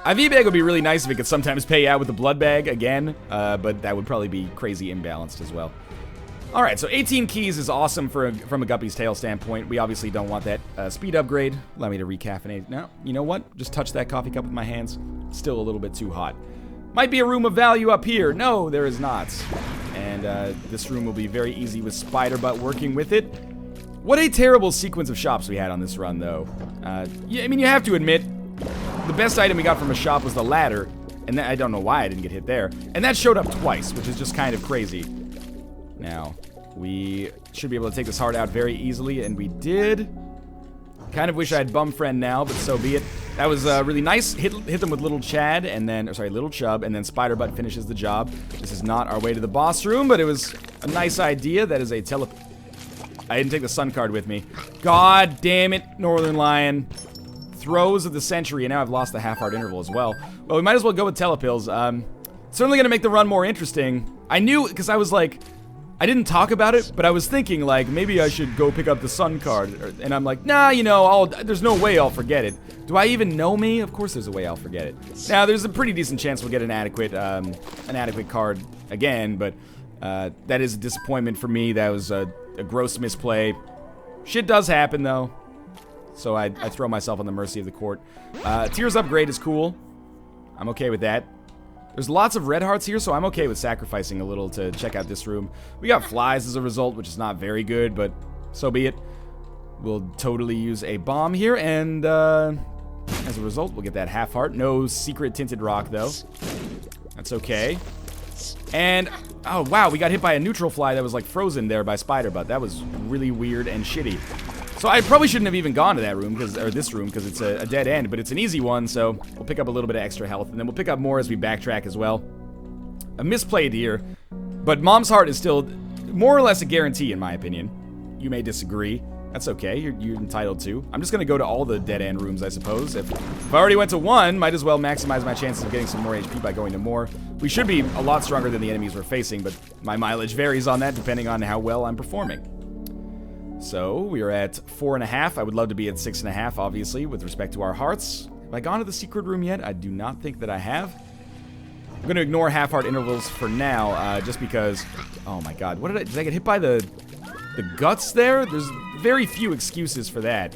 IV bag would be really nice if it could sometimes pay out with the blood bag again, but that would probably be crazy imbalanced as well. Alright, so 18 keys is awesome from a Guppy's Tail standpoint. We obviously don't want that speed upgrade. Allow me to recaffeinate. No, you know what? Just touch that coffee cup with my hands. Still a little bit too hot. Might be a room of value up here. No, there is not. And this room will be very easy with Spider Butt working with it. What a terrible sequence of shops we had on this run, though. Yeah, I mean, you have to admit, the best item we got from a shop was the ladder. And I don't know why I didn't get hit there. And that showed up twice, which is just kind of crazy. Now, we should be able to take this heart out very easily, and we did. Kind of wish I had Bum Friend now, but so be it. That was really nice. Hit them with Little Chad, and then, sorry, Little Chub, and then Spider Butt finishes the job. This is not our way to the boss room, but it was a nice idea. That is a I didn't take the Sun card with me. God damn it, Northernlion. Throws of the century, and now I've lost the half-heart interval as well. Well, we might as well go with Telepills. Certainly gonna make the run more interesting. I knew, because I was like, I didn't talk about it, but I was thinking, like, maybe I should go pick up the Sun card. And I'm like, nah, you know, there's no way I'll forget it. Do I even know me? Of course there's a way I'll forget it. Now, there's a pretty decent chance we'll get an adequate card again, but that is a disappointment for me. That was a gross misplay. Shit does happen, though. So I throw myself on the mercy of the court. Tears upgrade is cool. I'm okay with that. There's lots of red hearts here, so I'm okay with sacrificing a little to check out this room. We got flies as a result, which is not very good, but so be it. We'll totally use a bomb here, and as a result, we'll get that half heart. No secret tinted rock, though. That's okay. And, oh wow, we got hit by a neutral fly that was like frozen there by Spider Butt. That was really weird and shitty. So I probably shouldn't have even gone to that room, or this room, because it's a dead end, but it's an easy one, so we'll pick up a little bit of extra health, and then we'll pick up more as we backtrack as well. A misplayed here, but Mom's Heart is still more or less a guarantee, in my opinion. You may disagree. That's okay, you're entitled to. I'm just going to go to all the dead end rooms, I suppose. If I already went to one, might as well maximize my chances of getting some more HP by going to more. We should be a lot stronger than the enemies we're facing, but my mileage varies on that depending on how well I'm performing. So, we are at 4.5. I would love to be at 6.5, obviously, with respect to our hearts. Have I gone to the secret room yet? I do not think that I have. I'm going to ignore half-heart intervals for now, just because... Oh my god, what did I get hit by the guts there? There's very few excuses for that.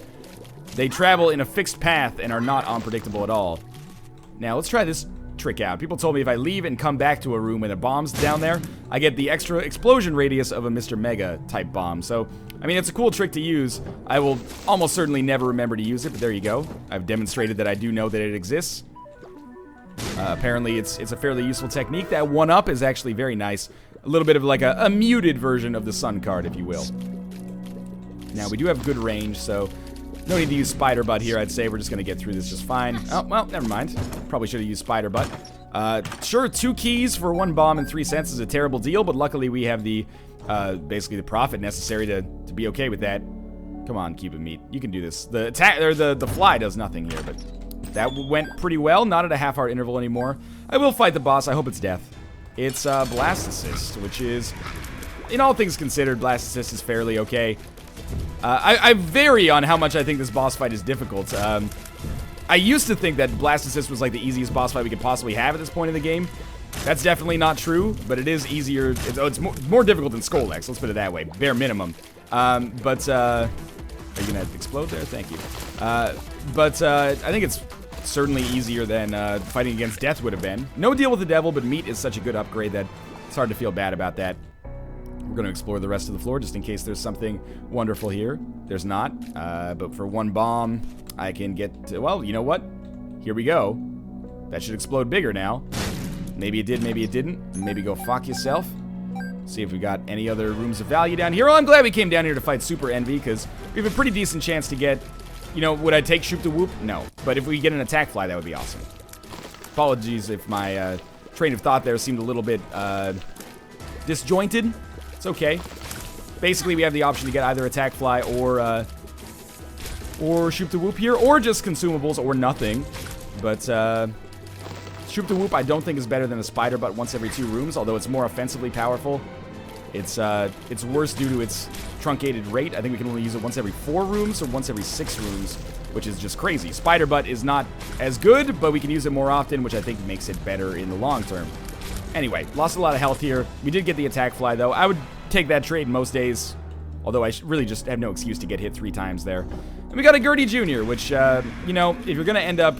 They travel in a fixed path and are not unpredictable at all. Now, let's try this trick out. People told me if I leave and come back to a room with a bomb's down there, I get the extra explosion radius of a Mr. Mega type bomb. So, I mean, it's a cool trick to use. I will almost certainly never remember to use it, but there you go. I've demonstrated that I do know that it exists. Apparently, it's a fairly useful technique. That 1-up is actually very nice. A little bit of like a muted version of the Sun card, if you will. Now, we do have good range, so no need to use Spider Butt here, I'd say. We're just going to get through this just fine. Oh, well, never mind. Probably should have used Spider Butt. Sure, 2 keys for 1 bomb and 3 cents is a terrible deal, but luckily we have the, basically the profit necessary to be okay with that. Come on, Cuban Meat. You can do this. The attack, or the fly does nothing here, but that went pretty well. Not at a half-heart interval anymore. I will fight the boss. I hope it's death. It's Blast Assist, which is, in all things considered, Blast Assist is fairly okay. I vary on how much I think this boss fight is difficult. I used to think that Blast Assist was like the easiest boss fight we could possibly have at this point in the game. That's definitely not true, but it is easier. It's more difficult than Skolex, let's put it that way, bare minimum. Are you gonna explode there? Thank you. I think it's certainly easier than fighting against Death would have been. No deal with the devil, but Meat is such a good upgrade that it's hard to feel bad about that. We're going to explore the rest of the floor just in case there's something wonderful here. There's not, but for 1 bomb, I can get to, well, you know what? Here we go. That should explode bigger now. Maybe it did, maybe it didn't. Maybe go fuck yourself. See if we got any other rooms of value down here. Well, I'm glad we came down here to fight Super Envy, because we have a pretty decent chance to get, you know, would I take Shoop to Whoop? No. But if we get an attack fly, that would be awesome. Apologies if my train of thought there seemed a little bit disjointed. It's okay. Basically, we have the option to get either Attack Fly or Shoop the Whoop here, or just consumables or nothing. But Shoop the Whoop I don't think is better than a Spider Butt once every 2 rooms, although it's more offensively powerful. It's worse due to its truncated rate. I think we can only use it once every 4 rooms or once every 6 rooms, which is just crazy. Spider Butt is not as good, but we can use it more often, which I think makes it better in the long term. Anyway, lost a lot of health here. We did get the Attack Fly, though. I would take that trade most days, although I really just have no excuse to get hit 3 times there. And we got a Gertie Jr., which, you know, if you're going to end up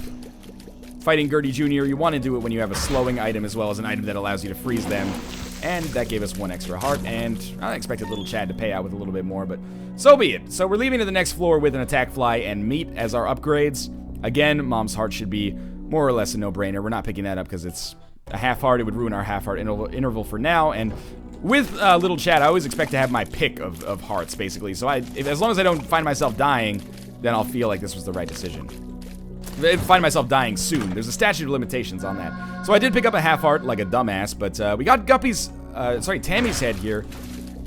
fighting Gertie Jr., you want to do it when you have a slowing item as well as an item that allows you to freeze them. And that gave us 1 extra heart, and I expected little Chad to pay out with a little bit more, but so be it. So we're leaving to the next floor with an Attack Fly and Meat as our upgrades. Again, Mom's Heart should be more or less a no-brainer. We're not picking that up because it's a half heart. It would ruin our half heart interval for now, and with little Chad, I always expect to have my pick of hearts, basically. So as long as I don't find myself dying, then I'll feel like this was the right decision. I find myself dying soon. There's a statute of limitations on that. So I did pick up a half heart like a dumbass, but we got Tammy's head here.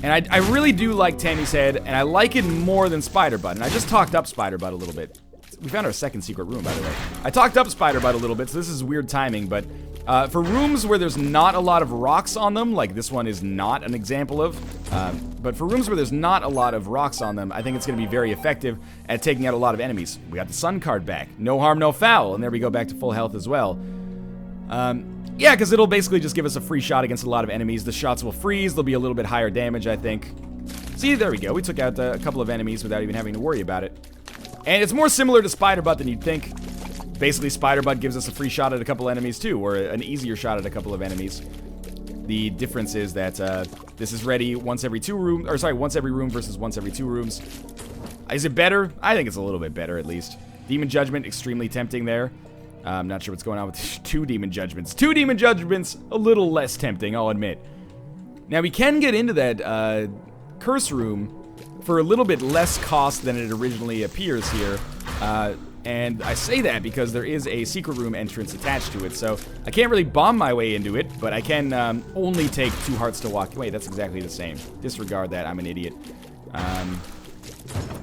And I really do like Tammy's head, and I like it more than Spider Butt. And I just talked up Spider Butt a little bit. We found our second secret room, by the way. I talked up Spider Butt a little bit, so this is weird timing, but for rooms where there's not a lot of rocks on them, like this one is not an example of, but for rooms where there's not a lot of rocks on them, I think it's going to be very effective at taking out a lot of enemies. We got the Sun card back. No harm, no foul, and there we go back to full health as well. Yeah, because it'll basically just give us a free shot against a lot of enemies. The shots will freeze. They'll be a little bit higher damage, I think. See, there we go. We took out a couple of enemies without even having to worry about it. And it's more similar to Spider Butt than you'd think. Basically, Spider Butt gives us a free shot at a couple enemies too, or an easier shot at a couple of enemies. The difference is that this is ready once every 2 rooms, or sorry, once every room versus once every 2 rooms. Is it better? I think it's a little bit better, at least. Demon Judgment, extremely tempting there. I'm not sure what's going on with 2 Demon Judgments. 2 Demon Judgments, a little less tempting, I'll admit. Now, we can get into that Curse Room for a little bit less cost than it originally appears here. And I say that because there is a secret room entrance attached to it, so I can't really bomb my way into it, but I can only take 2 hearts to walk. Wait, that's exactly the same. Disregard that, I'm an idiot.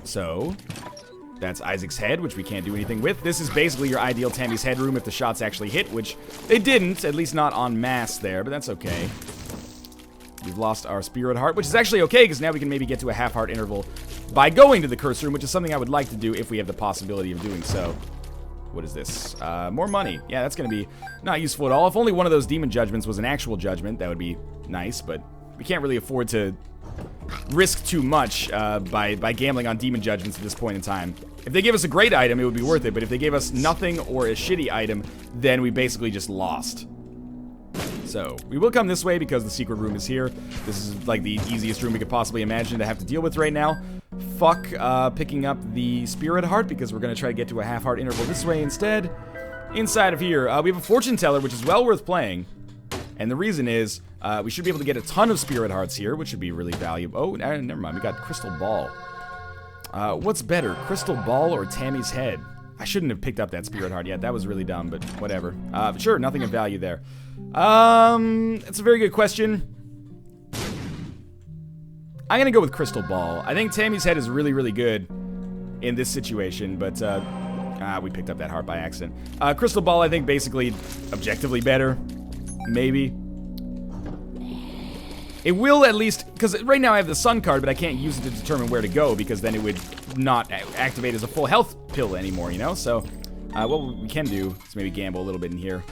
So that's Isaac's head, which we can't do anything with. This is basically your ideal Tammy's head room if the shots actually hit, which they didn't, at least not en masse there, but that's okay. We've lost our Spirit Heart, which is actually okay, because now we can maybe get to a half heart interval by going to the Curse Room, which is something I would like to do if we have the possibility of doing so. What is this? More money. Yeah, that's going to be not useful at all. If only one of those Demon Judgments was an actual judgment, that would be nice, but we can't really afford to risk too much by gambling on Demon Judgments at this point in time. If they give us a great item, it would be worth it, but if they gave us nothing or a shitty item, then we basically just lost. So, we will come this way because the secret room is here. This is like the easiest room we could possibly imagine to have to deal with right now. Fuck picking up the Spirit Heart because we're going to try to get to a half heart interval this way instead. Inside of here, we have a Fortune Teller, which is well worth playing. And the reason is, we should be able to get a ton of Spirit Hearts here, which should be really valuable. Oh, never mind, we got Crystal Ball. What's better, Crystal Ball or Tammy's Head? I shouldn't have picked up that Spirit Heart yet. That was really dumb, but whatever. Sure, nothing of value there. It's a very good question. I'm gonna go with Crystal Ball. I think Tammy's Head is really, really good in this situation, but we picked up that heart by accident. Crystal Ball, I think, basically objectively better. Maybe. It will at least, because right now I have the Sun card, but I can't use it to determine where to go, because then it would not activate as a full health pill anymore, you know? So, what we can do is maybe gamble a little bit in here.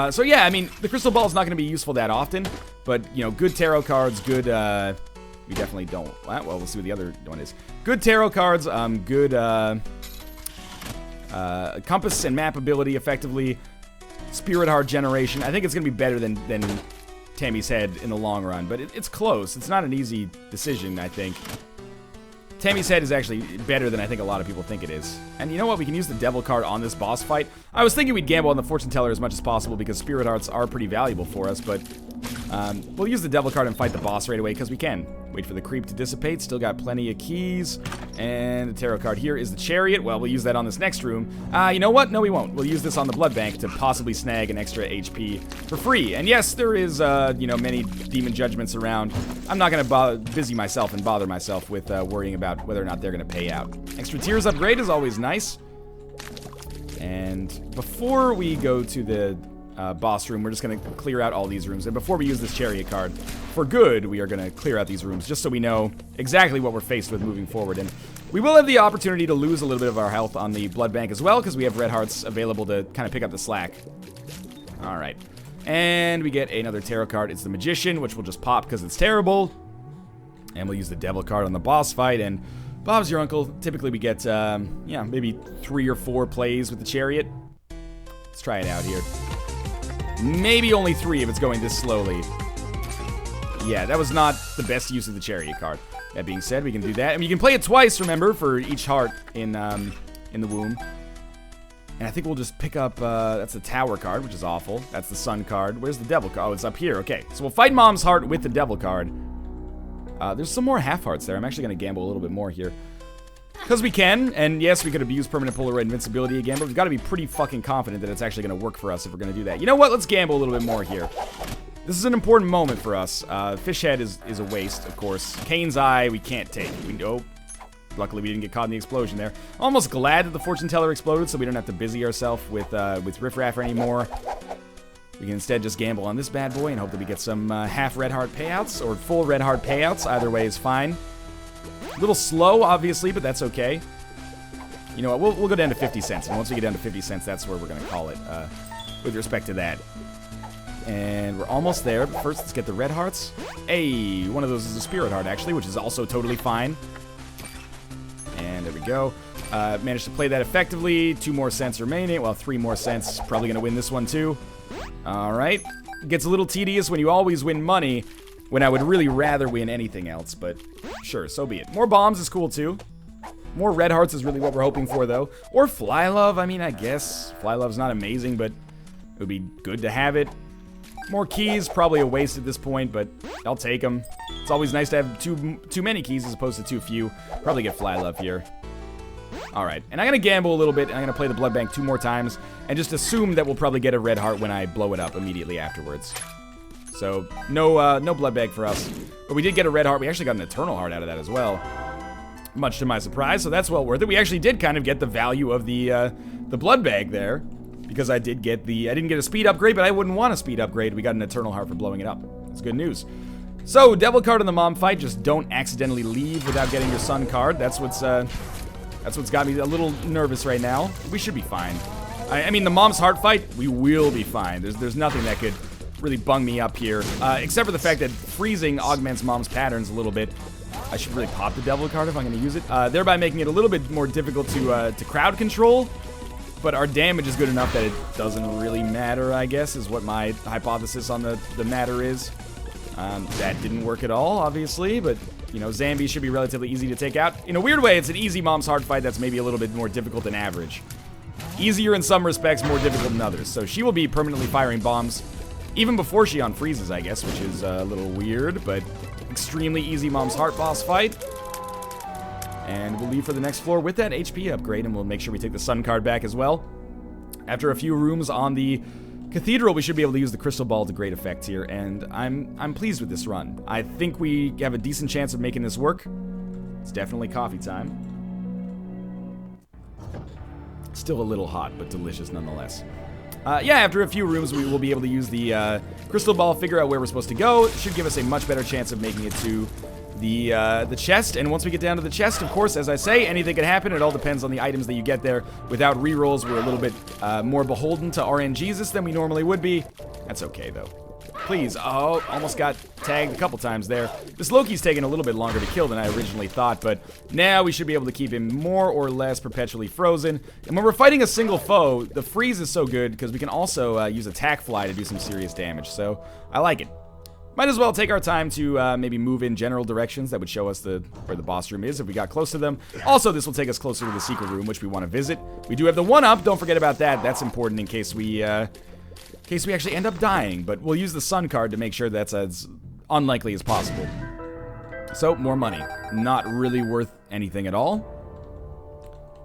So yeah, I mean, the Crystal Ball is not going to be useful that often, but, you know, good tarot cards, good, we definitely don't, well, we'll see what the other one is. Good tarot cards, good, compass and map ability, effectively, Spirit Heart generation. I think it's going to be better than Tammy's Head in the long run, but it's close. It's not an easy decision, I think. Tammy's Head is actually better than I think a lot of people think it is. And you know what? We can use the Devil card on this boss fight. I was thinking we'd gamble on the Fortune Teller as much as possible because Spirit Hearts are pretty valuable for us, but We'll use the devil card and fight the boss right away because we can. Wait for the creep to dissipate. Still got plenty of keys. And the tarot card here is the chariot. Well, we'll use that on this next room. You know what? No, we won't. We'll use this on the blood bank to possibly snag an extra HP for free. And yes, there is, you know, many demon judgments around. I'm not going to busy myself and bother myself with worrying about whether or not they're going to pay out. Extra tears upgrade is always nice. And before we go to the boss room, we're just going to clear out all these rooms. And before we use this chariot card, for good, we are going to clear out these rooms just so we know exactly what we're faced with moving forward. And we will have the opportunity to lose a little bit of our health on the blood bank as well, because we have red hearts available to kind of pick up the slack. All right. And we get another tarot card. It's the Magician, which will just pop because it's terrible. And we'll use the devil card on the boss fight. And Bob's your uncle. Typically we get, yeah, maybe 3 or 4 plays with the chariot. Let's try it out here. Maybe only 3 if it's going this slowly. Yeah, that was not the best use of the chariot card. That being said, we can do that. I mean, you can play it twice, remember, for each heart in the womb. And I think we'll just pick up, that's the tower card, which is awful. That's the sun card. Where's the devil card? Oh, it's up here. Okay, so we'll fight Mom's heart with the devil card. There's some more half hearts there. I'm actually going to gamble a little bit more here. Because we can, and yes, we could abuse permanent Polaroid invincibility again, but we've got to be pretty fucking confident that it's actually going to work for us if we're going to do that. You know what? Let's gamble a little bit more here. This is an important moment for us. Fish head is a waste, of course. Cain's eye, we can't take. Luckily, we didn't get caught in the explosion there. I'm almost glad that the fortune teller exploded, so we don't have to busy ourselves with riffraff anymore. We can instead just gamble on this bad boy and hope that we get some half red heart payouts or full red heart payouts. Either way is fine. A little slow, obviously, but that's okay. You know what? We'll go down to 50 cents, and once we get down to 50 cents, that's where we're going to call it with respect to that. And we're almost there, but first let's get the red hearts. Hey, one of those is a spirit heart, actually, which is also totally fine. And there we go. Managed to play that effectively. 2 more cents remaining. Well, 3 more cents. Probably going to win this one, too. All right. Gets a little tedious when you always win money, when I would really rather win anything else, but sure, so be it. More bombs is cool, too. More red hearts is really what we're hoping for, though. Or fly love. I mean, I guess fly love's not amazing, but it would be good to have it. More keys, probably a waste at this point, but I'll take them. It's always nice to have too many keys as opposed to too few. Probably get fly love here. All right, and I'm going to gamble a little bit, and I'm going to play the blood bank 2 more times, and just assume that we'll probably get a red heart when I blow it up immediately afterwards. So, no blood bag for us. But we did get a red heart. We actually got an eternal heart out of that as well. Much to my surprise, so that's well worth it. We actually did kind of get the value of the blood bag there. Because I didn't get a speed upgrade, but I wouldn't want a speed upgrade. We got an eternal heart for blowing it up. That's good news. So, devil card in the mom fight. Just don't accidentally leave without getting your sun card. That's what's got me a little nervous right now. We should be fine. I mean, the mom's heart fight, we will be fine. There's nothing that could really bung me up here, except for the fact that freezing augments mom's patterns a little bit. I should really pop the devil card if I'm going to use it, thereby making it a little bit more difficult to crowd control. But our damage is good enough that it doesn't really matter, I guess, is what my hypothesis on the matter is. That didn't work at all, obviously, but, you know, Zambi should be relatively easy to take out. In a weird way, it's an easy mom's heart fight that's maybe a little bit more difficult than average. Easier in some respects, more difficult in others. So she will be permanently firing bombs even before she unfreezes, I guess, which is a little weird, but extremely easy mom's heart boss fight. And we'll leave for the next floor with that HP upgrade, and we'll make sure we take the sun card back as well. After a few rooms on the cathedral, we should be able to use the crystal ball to great effect here, and I'm pleased with this run. I think we have a decent chance of making this work. It's definitely coffee time. Still a little hot, but delicious nonetheless. Yeah, after a few rooms, we will be able to use the crystal ball, figure out where we're supposed to go. It should give us a much better chance of making it to the chest, and once we get down to the chest, of course, as I say, anything can happen. It all depends on the items that you get there. Without rerolls, we're a little bit more beholden to RNGesus than we normally would be. That's okay, though. Please. Oh, almost got tagged a couple times there. This Loki's taking a little bit longer to kill than I originally thought, but now we should be able to keep him more or less perpetually frozen. And when we're fighting a single foe, the freeze is so good because we can also use attack fly to do some serious damage, so I like it. Might as well take our time to maybe move in general directions that would show us where the boss room is if we got close to them. Also, this will take us closer to the secret room, which we want to visit. We do have the 1-up. Don't forget about that. That's important in case we in case we actually end up dying, but we'll use the sun card to make sure that's as unlikely as possible. So, more money. Not really worth anything at all.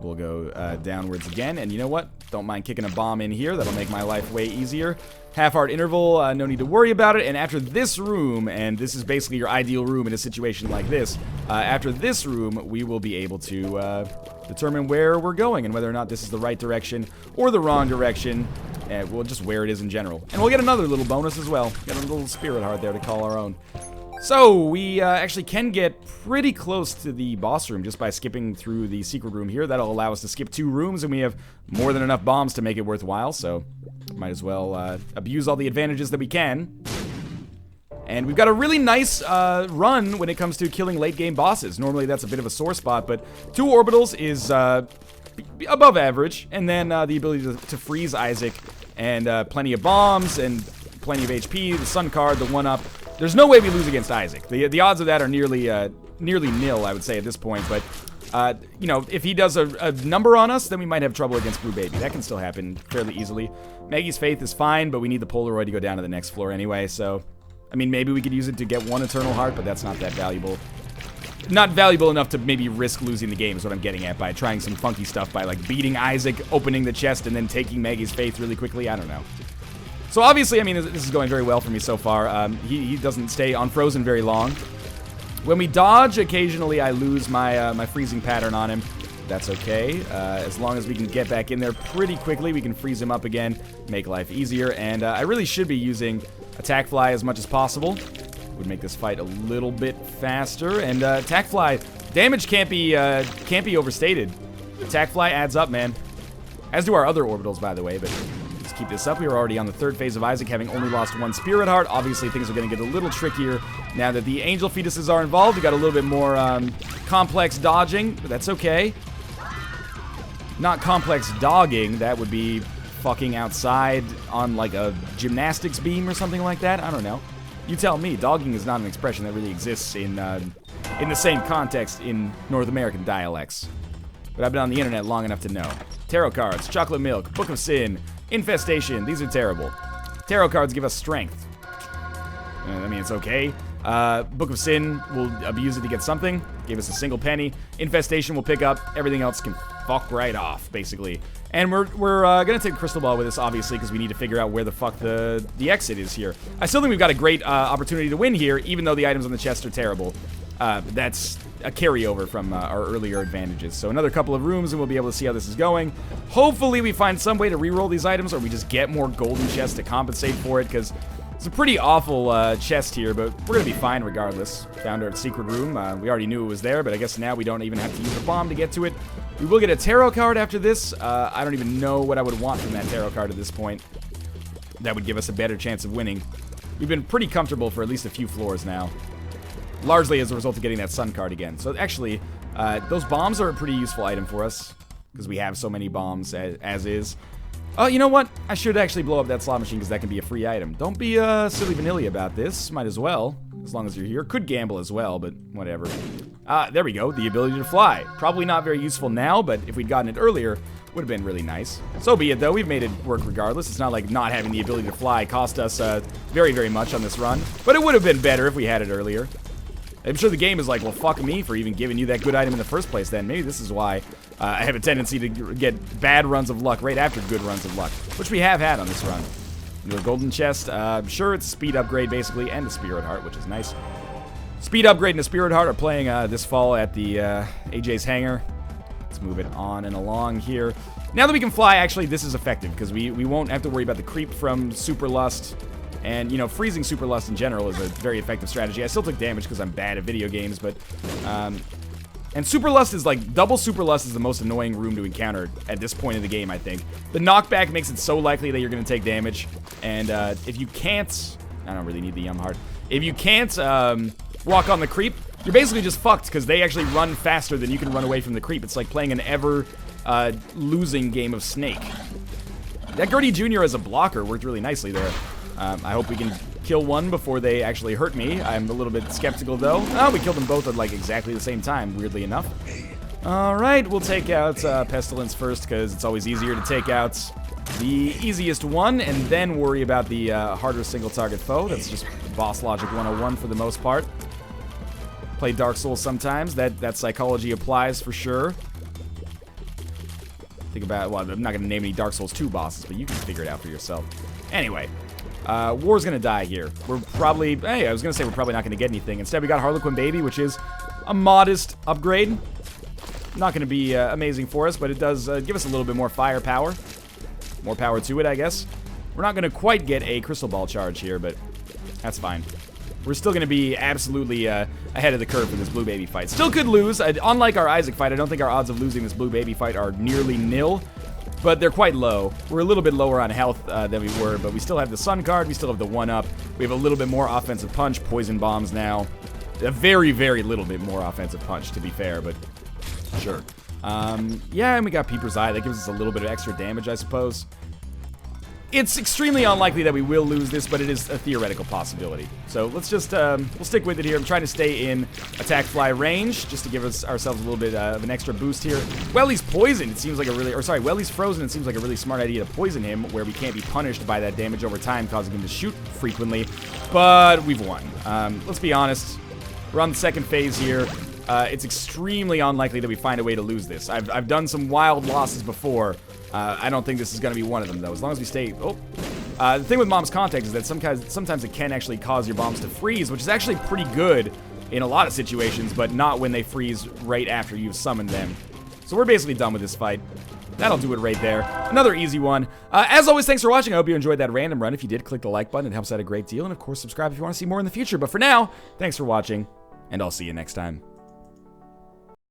We'll go downwards again, and you know what? Don't mind kicking a bomb in here. That'll make my life way easier. Half-heart interval, no need to worry about it. And after this room, and this is basically your ideal room in a situation like this, after this room, we will be able to determine where we're going and whether or not this is the right direction or the wrong direction. Well, just where it is in general. And we'll get another little bonus as well. Get a little spirit heart there to call our own. So, we actually can get pretty close to the boss room just by skipping through the secret room here. That'll allow us to skip 2 rooms, and we have more than enough bombs to make it worthwhile, so might as well abuse all the advantages that we can. And we've got a really nice run when it comes to killing late-game bosses. Normally that's a bit of a sore spot, but 2 orbitals is above average, and then the ability to freeze Isaac, and plenty of bombs, and plenty of HP, the sun card, the 1-up. There's no way we lose against Isaac. The odds of that are nearly nil, I would say, at this point. But, you know, if he does a number on us, then we might have trouble against Blue Baby. That can still happen fairly easily. Maggie's Faith is fine, but we need the Polaroid to go down to the next floor anyway. So, I mean, maybe we could use it to get 1 Eternal Heart, but that's not that valuable. Not valuable enough to maybe risk losing the game is what I'm getting at by trying some funky stuff by, like, beating Isaac, opening the chest, and then taking Maggie's Faith really quickly. I don't know. So obviously, I mean, this is going very well for me so far. He doesn't stay unfrozen very long. When we dodge, occasionally I lose my my freezing pattern on him. That's okay. As long as we can get back in there pretty quickly, we can freeze him up again, make life easier. And I really should be using Attack Fly as much as possible. Would make this fight a little bit faster. And Attack Fly damage can't be overstated. Attack Fly adds up, man. As do our other orbitals, by the way, but keep this up. We were already on the 3rd phase of Isaac, having only lost 1 Spirit Heart. Obviously, things are going to get a little trickier now that the Angel Fetuses are involved. We got a little bit more complex dodging, but that's okay. Not complex dogging. That would be fucking outside on like a gymnastics beam or something like that. I don't know. You tell me. Dogging is not an expression that really exists in the same context in North American dialects. But I've been on the internet long enough to know. Tarot cards, chocolate milk, Book of Sin, Infestation. These are terrible. Tarot cards give us strength. I mean, it's okay. Book of Sin, we'll abuse it to get something. Gave us a single penny. Infestation will pick up. Everything else can fuck right off, basically. And we're gonna take Crystal Ball with us, obviously, because we need to figure out where the fuck the exit is here. I still think we've got a great opportunity to win here, even though the items on the chest are terrible. That's a carryover from our earlier advantages. So another couple of rooms and we'll be able to see how this is going. Hopefully we find some way to reroll these items, or we just get more golden chests to compensate for it, because it's a pretty awful chest here, but we're going to be fine regardless. Found our secret room. We already knew it was there, but I guess now we don't even have to use a bomb to get to it. We will get a tarot card after this. I don't even know what I would want from that tarot card at this point. That would give us a better chance of winning. We've been pretty comfortable for at least a few floors now. Largely as a result of getting that sun card again. So actually, those bombs are a pretty useful item for us, because we have so many bombs as is. Oh, you know what? I should actually blow up that slot machine, because that can be a free item. Don't be silly vanilla about this. Might as well, as long as you're here. Could gamble as well, but whatever. There we go. The ability to fly. Probably not very useful now, but if we'd gotten it earlier, would have been really nice. So be it, though. We've made it work regardless. It's not like not having the ability to fly cost us very, very much on this run. But it would have been better if we had it earlier. I'm sure the game is like, well, fuck me for even giving you that good item in the first place then. Maybe this is why I have a tendency to get bad runs of luck right after good runs of luck, which we have had on this run. The golden chest, I'm sure it's a speed upgrade basically, and a spirit heart, which is nice. Speed upgrade and a spirit heart are playing this fall at the AJ's hangar. Let's move it on and along here. Now that we can fly, actually, this is effective, because we won't have to worry about the creep from Super Lust. And, you know, freezing Super Lust in general is a very effective strategy. I still took damage because I'm bad at video games, but... and Super Lust is, like, double Super Lust is the most annoying room to encounter at this point in the game, I think. The knockback makes it so likely that you're going to take damage. And if you can't... I don't really need the Yum Heart. If you can't walk on the creep, you're basically just fucked, because they actually run faster than you can run away from the creep. It's like playing an ever-losing game of Snake. That Gertie Jr. as a blocker worked really nicely there. I hope we can kill one before they actually hurt me. I'm a little bit skeptical, though. Oh, we killed them both at, like, exactly the same time, weirdly enough. Alright, we'll take out Pestilence first, because it's always easier to take out the easiest one, and then worry about the harder single target foe. That's just boss logic 101 for the most part. Play Dark Souls sometimes. That psychology applies for sure. Think about, well, I'm not going to name any Dark Souls 2 bosses, but you can figure it out for yourself. Anyway, War's going to die here. We're probably, hey, I was going to say we're probably not going to get anything. Instead, we got Harlequin Baby, which is a modest upgrade. Not going to be amazing for us, but it does give us a little bit more firepower. More power to it, I guess. We're not going to quite get a Crystal Ball charge here, but that's fine. We're still going to be absolutely ahead of the curve for this Blue Baby fight. Still could lose. Unlike our Isaac fight, I don't think our odds of losing this Blue Baby fight are nearly nil, but they're quite low. We're a little bit lower on health than we were, but we still have the Sun card. We still have the 1-up. We have a little bit more offensive punch, poison bombs now. A very, very little bit more offensive punch, to be fair, but sure. Yeah, and we got Peeper's Eye. That gives us a little bit of extra damage, I suppose. It's extremely unlikely that we will lose this, but it is a theoretical possibility. So let's just, we'll stick with it here. I'm trying to stay in attack fly range, just to give ourselves a little bit of an extra boost here. Well, he's poisoned. It seems like a really, or sorry, well, he's frozen. It seems like a really smart idea to poison him, where we can't be punished by that damage over time, causing him to shoot frequently. But we've won. Let's be honest. We're on the second phase here. It's extremely unlikely that we find a way to lose this. I've done some wild losses before. I don't think this is going to be one of them, though. As long as we stay... Oh. The thing with Mom's Contact is that sometimes it can actually cause your bombs to freeze, which is actually pretty good in a lot of situations, but not when they freeze right after you've summoned them. So we're basically done with this fight. That'll do it right there. Another easy one. As always, thanks for watching. I hope you enjoyed that random run. If you did, click the like button. It helps out a great deal. And, of course, subscribe if you want to see more in the future. But for now, thanks for watching, and I'll see you next time.